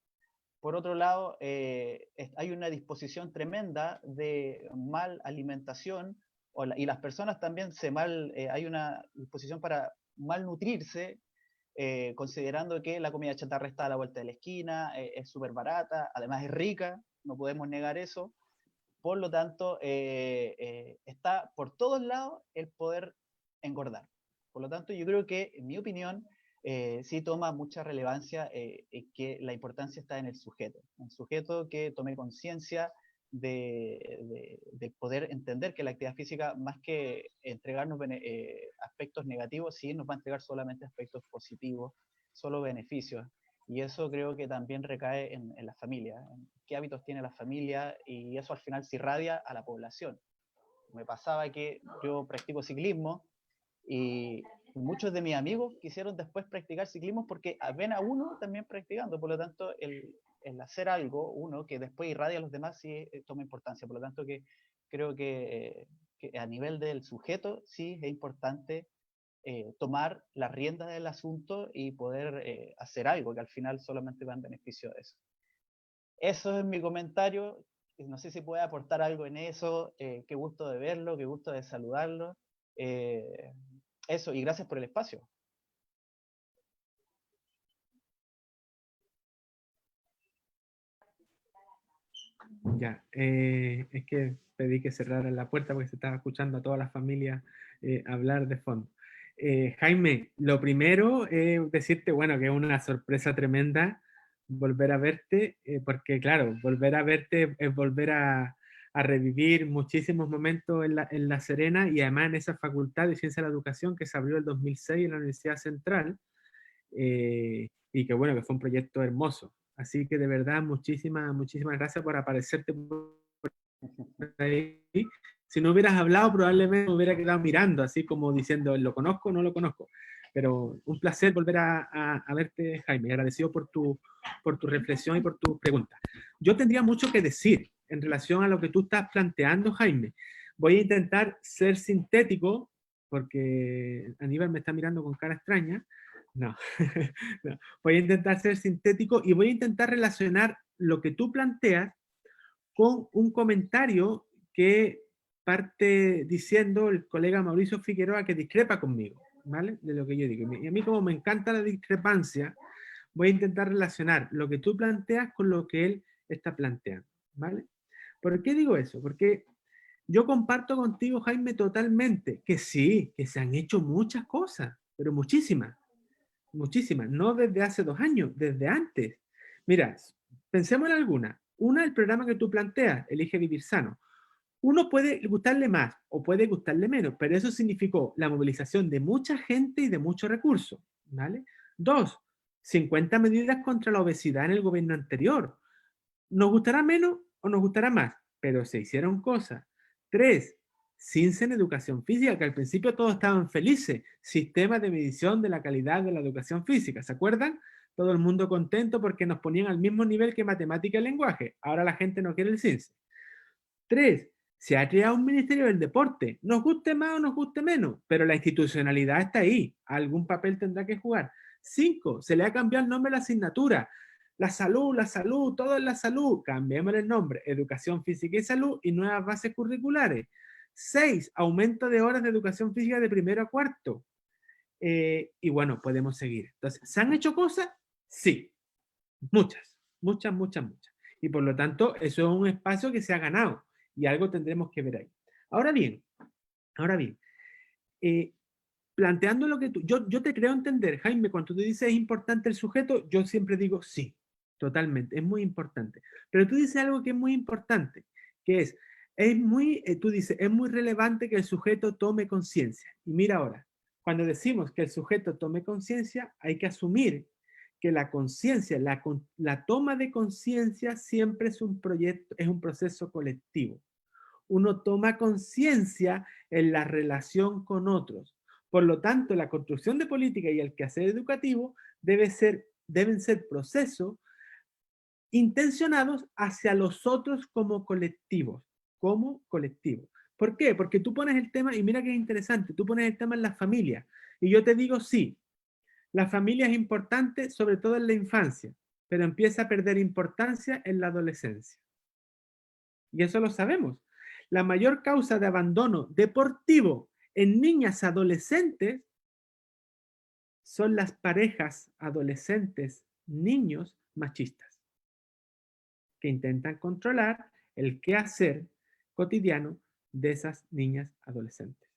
Por otro lado, hay una disposición tremenda de mal alimentación, y las personas también hay una disposición para malnutrirse, considerando que la comida chatarra está a la vuelta de la esquina, es súper barata, además es rica, no podemos negar eso. Por lo tanto, está por todos lados el poder engordar. Por lo tanto, yo creo que, en mi opinión, sí toma mucha relevancia que la importancia está en el sujeto que tome conciencia de poder entender que la actividad física, más que entregarnos aspectos negativos, sí nos va a entregar solamente aspectos positivos, solo beneficios. Y eso creo que también recae en la familia, en qué hábitos tiene la familia, y eso al final se irradia a la población. Me pasaba que yo practico ciclismo y muchos de mis amigos quisieron después practicar ciclismo porque ven a uno también practicando. Por lo tanto, el hacer algo, uno, que después irradia a los demás, sí toma importancia. Por lo tanto, que creo que a nivel del sujeto sí es importante tomar las riendas del asunto y poder hacer algo que al final solamente va en beneficio de eso. Eso es mi comentario. No sé si puede aportar algo en eso. Qué gusto de verlo, qué gusto de saludarlo. Eso, y gracias por el espacio. Ya, es que pedí que cerraran la puerta porque se estaba escuchando a toda la familia hablar de fondo. Jaime, lo primero es decirte, bueno, que es una sorpresa tremenda volver a verte, porque claro, volver a verte es volver a revivir muchísimos momentos en la Serena, y además en esa Facultad de Ciencia de la Educación que se abrió en 2006 en la Universidad Central, y que bueno, que fue un proyecto hermoso. Así que de verdad, muchísimas gracias por aparecerte por ahí. Si no hubieras hablado, probablemente me hubiera quedado mirando, así como diciendo, ¿lo conozco o no lo conozco? Pero un placer volver a verte, Jaime. Agradecido por tu reflexión y por tus preguntas. Yo tendría mucho que decir en relación a lo que tú estás planteando, Jaime. Voy a intentar ser sintético, porque Aníbal me está mirando con cara extraña, No, no. Voy a intentar ser sintético y voy a intentar relacionar lo que tú planteas con un comentario que parte diciendo el colega Mauricio Figueroa, que discrepa conmigo, ¿vale? De lo que yo digo. Y a mí, como me encanta la discrepancia, voy a intentar relacionar lo que tú planteas con lo que él está planteando, ¿vale? ¿Por qué digo eso? Porque yo comparto contigo, Jaime, totalmente que sí, que se han hecho muchas cosas, pero muchísimas, muchísimas, no desde hace 2 años, desde antes. Mira, pensemos en alguna. Una, el programa que tú planteas, Elige Vivir Sano. Uno puede gustarle más o puede gustarle menos, pero eso significó la movilización de mucha gente y de muchos recursos, ¿vale? 2, 50 medidas contra la obesidad en el gobierno anterior. Nos gustará menos o nos gustará más, pero se hicieron cosas. 3, CINSE en educación física, que al principio todos estaban felices. Sistema de medición de la calidad de la educación física, ¿se acuerdan? Todo el mundo contento porque nos ponían al mismo nivel que matemática y lenguaje. Ahora la gente no quiere el CINSE. 3, se ha creado un ministerio del deporte. Nos guste más o nos guste menos, pero la institucionalidad está ahí. Algún papel tendrá que jugar. 5, se le ha cambiado el nombre a la asignatura. La salud, todo es la salud. Cambiemos el nombre. Educación física y salud y nuevas bases curriculares. 6, aumento de horas de educación física de primero a cuarto. Y bueno, podemos seguir. Entonces, ¿se han hecho cosas? Sí. Muchas, muchas, muchas, muchas. Y por lo tanto, eso es un espacio que se ha ganado. Y algo tendremos que ver ahí. Ahora bien, planteando lo que tú... Yo te creo entender, Jaime, cuando tú dices es importante el sujeto, yo siempre digo sí. Totalmente, es muy importante. Pero tú dices algo que es muy importante, que tú dices, es muy relevante que el sujeto tome conciencia. Y mira ahora, cuando decimos que el sujeto tome conciencia, hay que asumir que la conciencia, la toma de conciencia siempre es un proyecto, es un proceso colectivo. Uno toma conciencia en la relación con otros. Por lo tanto, la construcción de política y el quehacer educativo deben ser procesos intencionados hacia los otros como colectivos, ¿Por qué? Porque tú pones el tema, y mira que es interesante, tú pones el tema en la familia, y yo te digo sí, la familia es importante, sobre todo en la infancia, pero empieza a perder importancia en la adolescencia. Y eso lo sabemos. La mayor causa de abandono deportivo en niñas adolescentes son las parejas adolescentes, niños machistas, que intentan controlar el quehacer cotidiano de esas niñas adolescentes.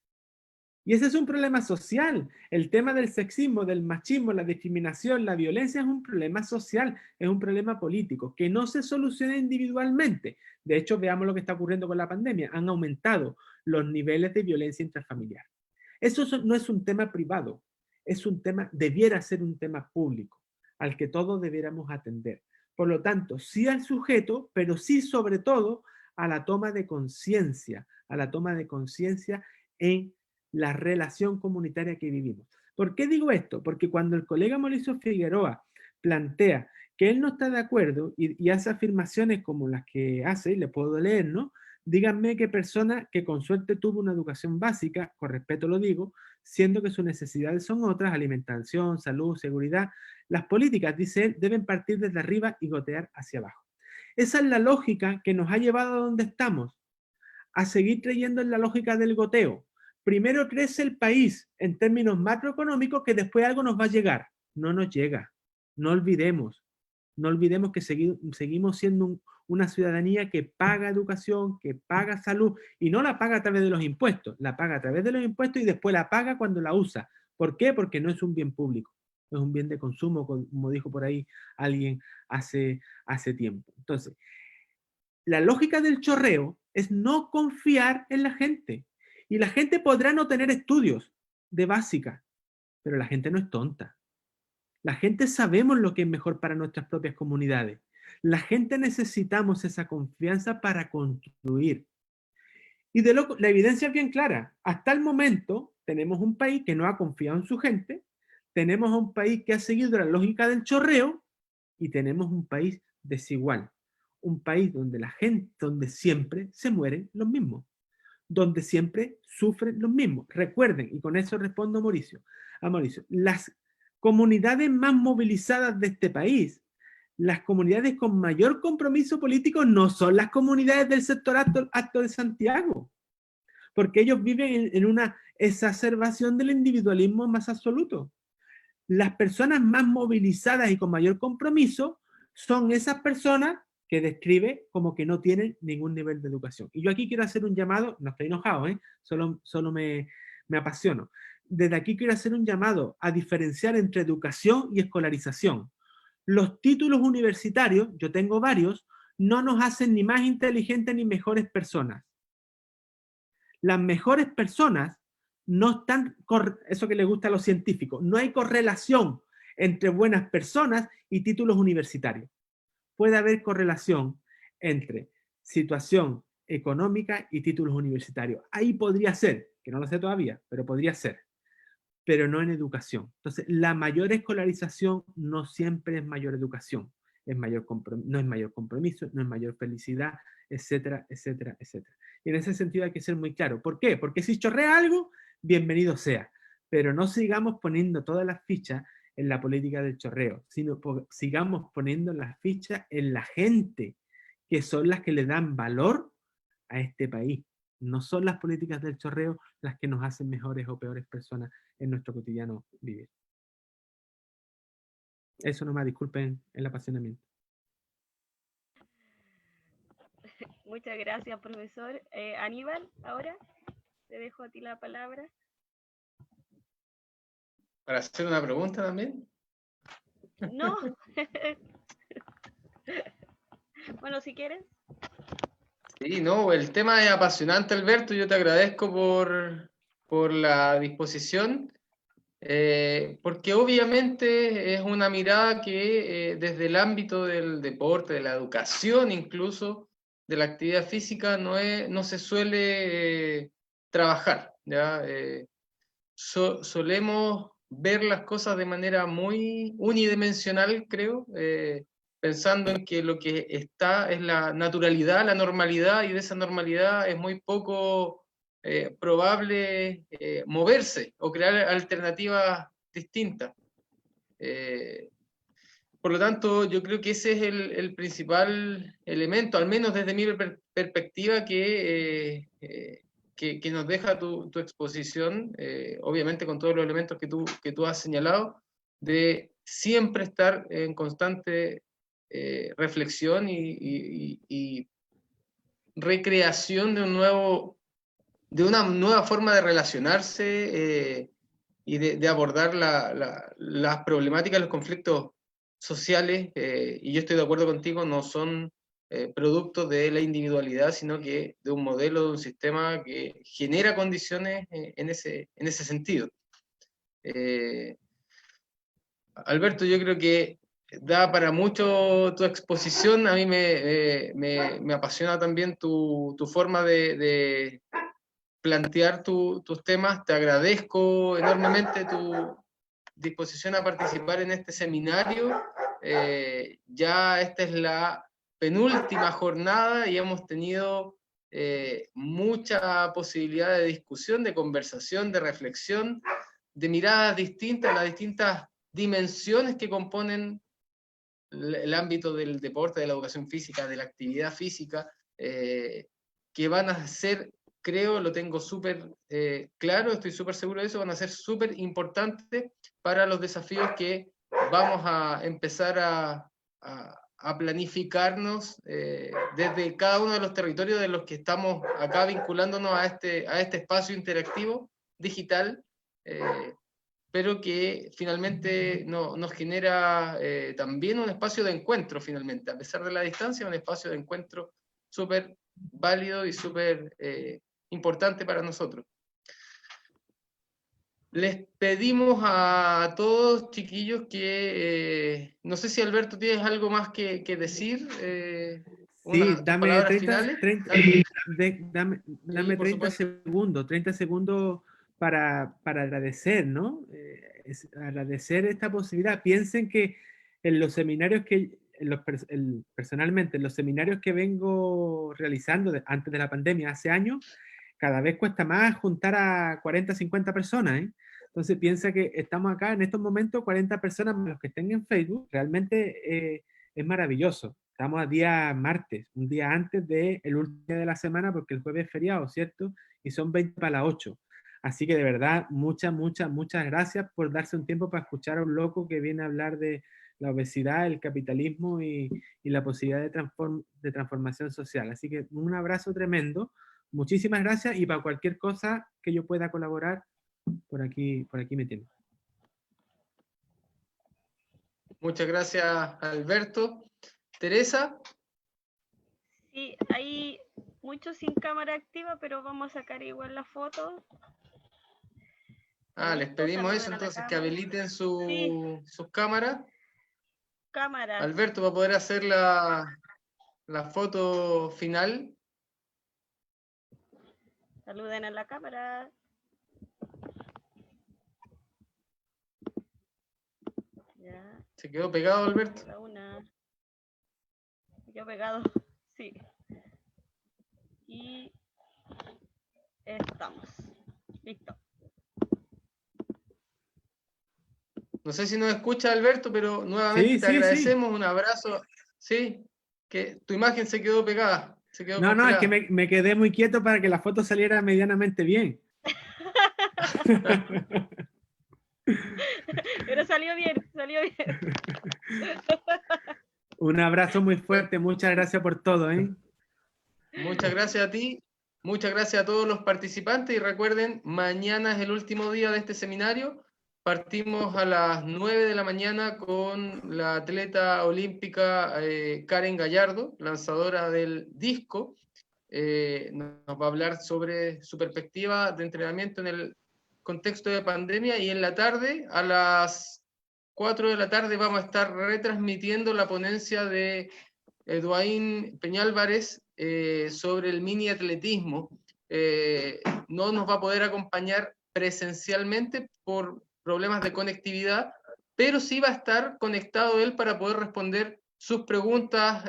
Y ese es un problema social. El tema del sexismo, del machismo, la discriminación, la violencia es un problema social, es un problema político, que no se soluciona individualmente. De hecho, veamos lo que está ocurriendo con la pandemia. Han aumentado los niveles de violencia intrafamiliar. Eso no es un tema privado, debiera ser un tema público, al que todos debiéramos atender. Por lo tanto, sí al sujeto, pero sí sobre todo a la toma de conciencia, en la relación comunitaria que vivimos. ¿Por qué digo esto? Porque cuando el colega Mauricio Figueroa plantea que él no está de acuerdo y hace afirmaciones como las que hace, y le puedo leer, ¿no? Díganme qué persona que con suerte tuvo una educación básica, con respeto lo digo, siendo que sus necesidades son otras, alimentación, salud, seguridad. Las políticas, dice él, deben partir desde arriba y gotear hacia abajo. Esa es la lógica que nos ha llevado a donde estamos, a seguir creyendo en la lógica del goteo. Primero crece el país en términos macroeconómicos, que después algo nos va a llegar. No nos llega. No olvidemos que seguimos siendo una ciudadanía que paga educación, que paga salud, y no la paga a través de los impuestos, la paga a través de los impuestos y después la paga cuando la usa. ¿Por qué? Porque no es un bien público, es un bien de consumo, como dijo por ahí alguien hace tiempo. Entonces, la lógica del chorreo es no confiar en la gente. Y la gente podrá no tener estudios de básica, pero la gente no es tonta. La gente sabemos lo que es mejor para nuestras propias comunidades. La gente necesitamos esa confianza para construir. Y la evidencia es bien clara. Hasta el momento tenemos un país que no ha confiado en su gente, tenemos un país que ha seguido la lógica del chorreo y tenemos un país desigual. Un país donde donde siempre se mueren los mismos, donde siempre sufren los mismos. Recuerden, y con eso respondo a Mauricio, las comunidades más movilizadas de este país, las comunidades con mayor compromiso político no son las comunidades del sector acto de Santiago, porque ellos viven en una exacerbación del individualismo más absoluto. Las personas más movilizadas y con mayor compromiso son esas personas que describe como que no tienen ningún nivel de educación. Y yo aquí quiero hacer un llamado, no estoy enojado, solo me apasiono. Desde aquí quiero hacer un llamado a diferenciar entre educación y escolarización. Los títulos universitarios, yo tengo varios, no nos hacen ni más inteligentes ni mejores personas. Las mejores personas no están, eso que le gusta a los científicos, no hay correlación entre buenas personas y títulos universitarios. Puede haber correlación entre situación económica y títulos universitarios. Ahí podría ser, que no lo sé todavía, pero podría ser, pero no en educación. Entonces, la mayor escolarización no siempre es mayor educación, no es mayor compromiso, no es mayor felicidad, etcétera, etcétera, etcétera. Y en ese sentido hay que ser muy claro. ¿Por qué? Porque si chorrea algo, bienvenido sea, pero no sigamos poniendo todas las fichas en la política del chorreo, sino sigamos poniendo las fichas en la gente, que son las que le dan valor a este país. No son las políticas del chorreo las que nos hacen mejores o peores personas en nuestro cotidiano vivir. Eso nomás, disculpen el apasionamiento. Muchas gracias, profesor. Aníbal, ahora te dejo a ti la palabra. ¿Para hacer una pregunta también? No. Bueno, si quieres. Sí, no, el tema es apasionante, Alberto. Yo te agradezco por la disposición, porque obviamente es una mirada que desde el ámbito del deporte, de la educación incluso, de la actividad física, no se suele trabajar, ¿ya? Solemos ver las cosas de manera muy unidimensional, creo, pensando en que lo que está es la naturalidad, la normalidad, y de esa normalidad es muy poco probable moverse o crear alternativas distintas. Por lo tanto, yo creo que ese es el principal elemento, al menos desde mi perspectiva, que nos deja tu exposición, obviamente con todos los elementos que tú has señalado, de siempre estar en constante reflexión y recreación de una nueva forma de relacionarse y de abordar las problemáticas, los conflictos sociales, y yo estoy de acuerdo contigo, no son productos de la individualidad, sino que de un modelo, de un sistema que genera condiciones en ese sentido. Alberto, yo creo que da para mucho tu exposición. A mí me apasiona también tu forma de plantear tus temas. Te agradezco enormemente tu disposición a participar en este seminario. Ya esta es la penúltima jornada y hemos tenido mucha posibilidad de discusión, de conversación, de reflexión, de miradas distintas, las distintas dimensiones que componen el ámbito del deporte, de la educación física, de la actividad física, que van a ser, creo, lo tengo súper claro, estoy súper seguro de eso, van a ser súper importantes para los desafíos que vamos a empezar a planificarnos desde cada uno de los territorios de los que estamos acá vinculándonos a este espacio interactivo digital, pero que finalmente nos genera también un espacio de encuentro, finalmente, a pesar de la distancia, un espacio de encuentro súper válido y súper importante para nosotros. Les pedimos a todos, chiquillos, que no sé si Alberto tienes algo más que decir. Sí, dame 30 segundos para agradecer, ¿no? Agradecer esta posibilidad. Piensen que en los seminarios personalmente, en los seminarios que vengo realizando antes de la pandemia, hace años, cada vez cuesta más juntar a 40, 50 personas, ¿eh? Entonces piensa que estamos acá en estos momentos, 40 personas más los que estén en Facebook, realmente es maravilloso. Estamos a día martes, un día antes del último día de la semana, porque el jueves es feriado, ¿cierto? Y son 20 para las 8. Así que de verdad, muchas gracias por darse un tiempo para escuchar a un loco que viene a hablar de la obesidad, el capitalismo y la posibilidad de transformación social. Así que un abrazo tremendo. Muchísimas gracias y para cualquier cosa que yo pueda colaborar, por aquí me tienen. Muchas gracias, Alberto. Teresa. Sí, hay muchos sin cámara activa, pero vamos a sacar igual la foto. Les pedimos eso entonces, que habiliten sus cámaras. Alberto va a poder hacer la foto final. Saluden a la cámara. Ya. ¿Se quedó pegado, Alberto? Se quedó pegado, sí. Y estamos. Listo. No sé si nos escucha, Alberto, pero nuevamente te agradecemos. Un abrazo. Sí, que tu imagen se quedó pegada. No, es que me quedé muy quieto para que la foto saliera medianamente bien. Pero salió bien. Un abrazo muy fuerte, muchas gracias por todo, ¿eh? Muchas gracias a ti, muchas gracias a todos los participantes y recuerden, mañana es el último día de este seminario. Partimos a las 9 de la mañana con la atleta olímpica Karen Gallardo, lanzadora del disco. Nos va a hablar sobre su perspectiva de entrenamiento en el contexto de pandemia, y en la tarde, a las 4 de la tarde, vamos a estar retransmitiendo la ponencia de Eduaín Peñálvarez sobre el mini atletismo. No nos va a poder acompañar presencialmente por problemas de conectividad, pero sí va a estar conectado él para poder responder sus preguntas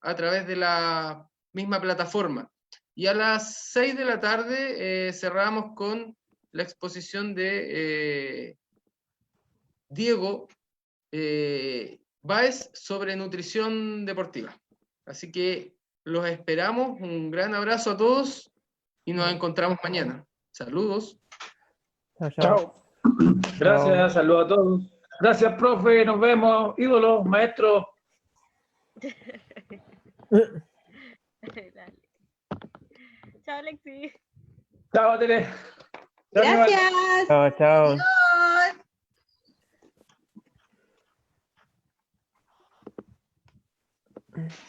a través de la misma plataforma. Y a las 6 de la tarde cerramos con la exposición de Diego Báez sobre nutrición deportiva. Así que los esperamos. Un gran abrazo a todos y nos encontramos mañana. Saludos. Chao. Gracias, saludos a todos. Gracias, profe. Nos vemos, ídolos, maestros. Chao, Alexis. Chao, Tere. Gracias. Chao. Adiós.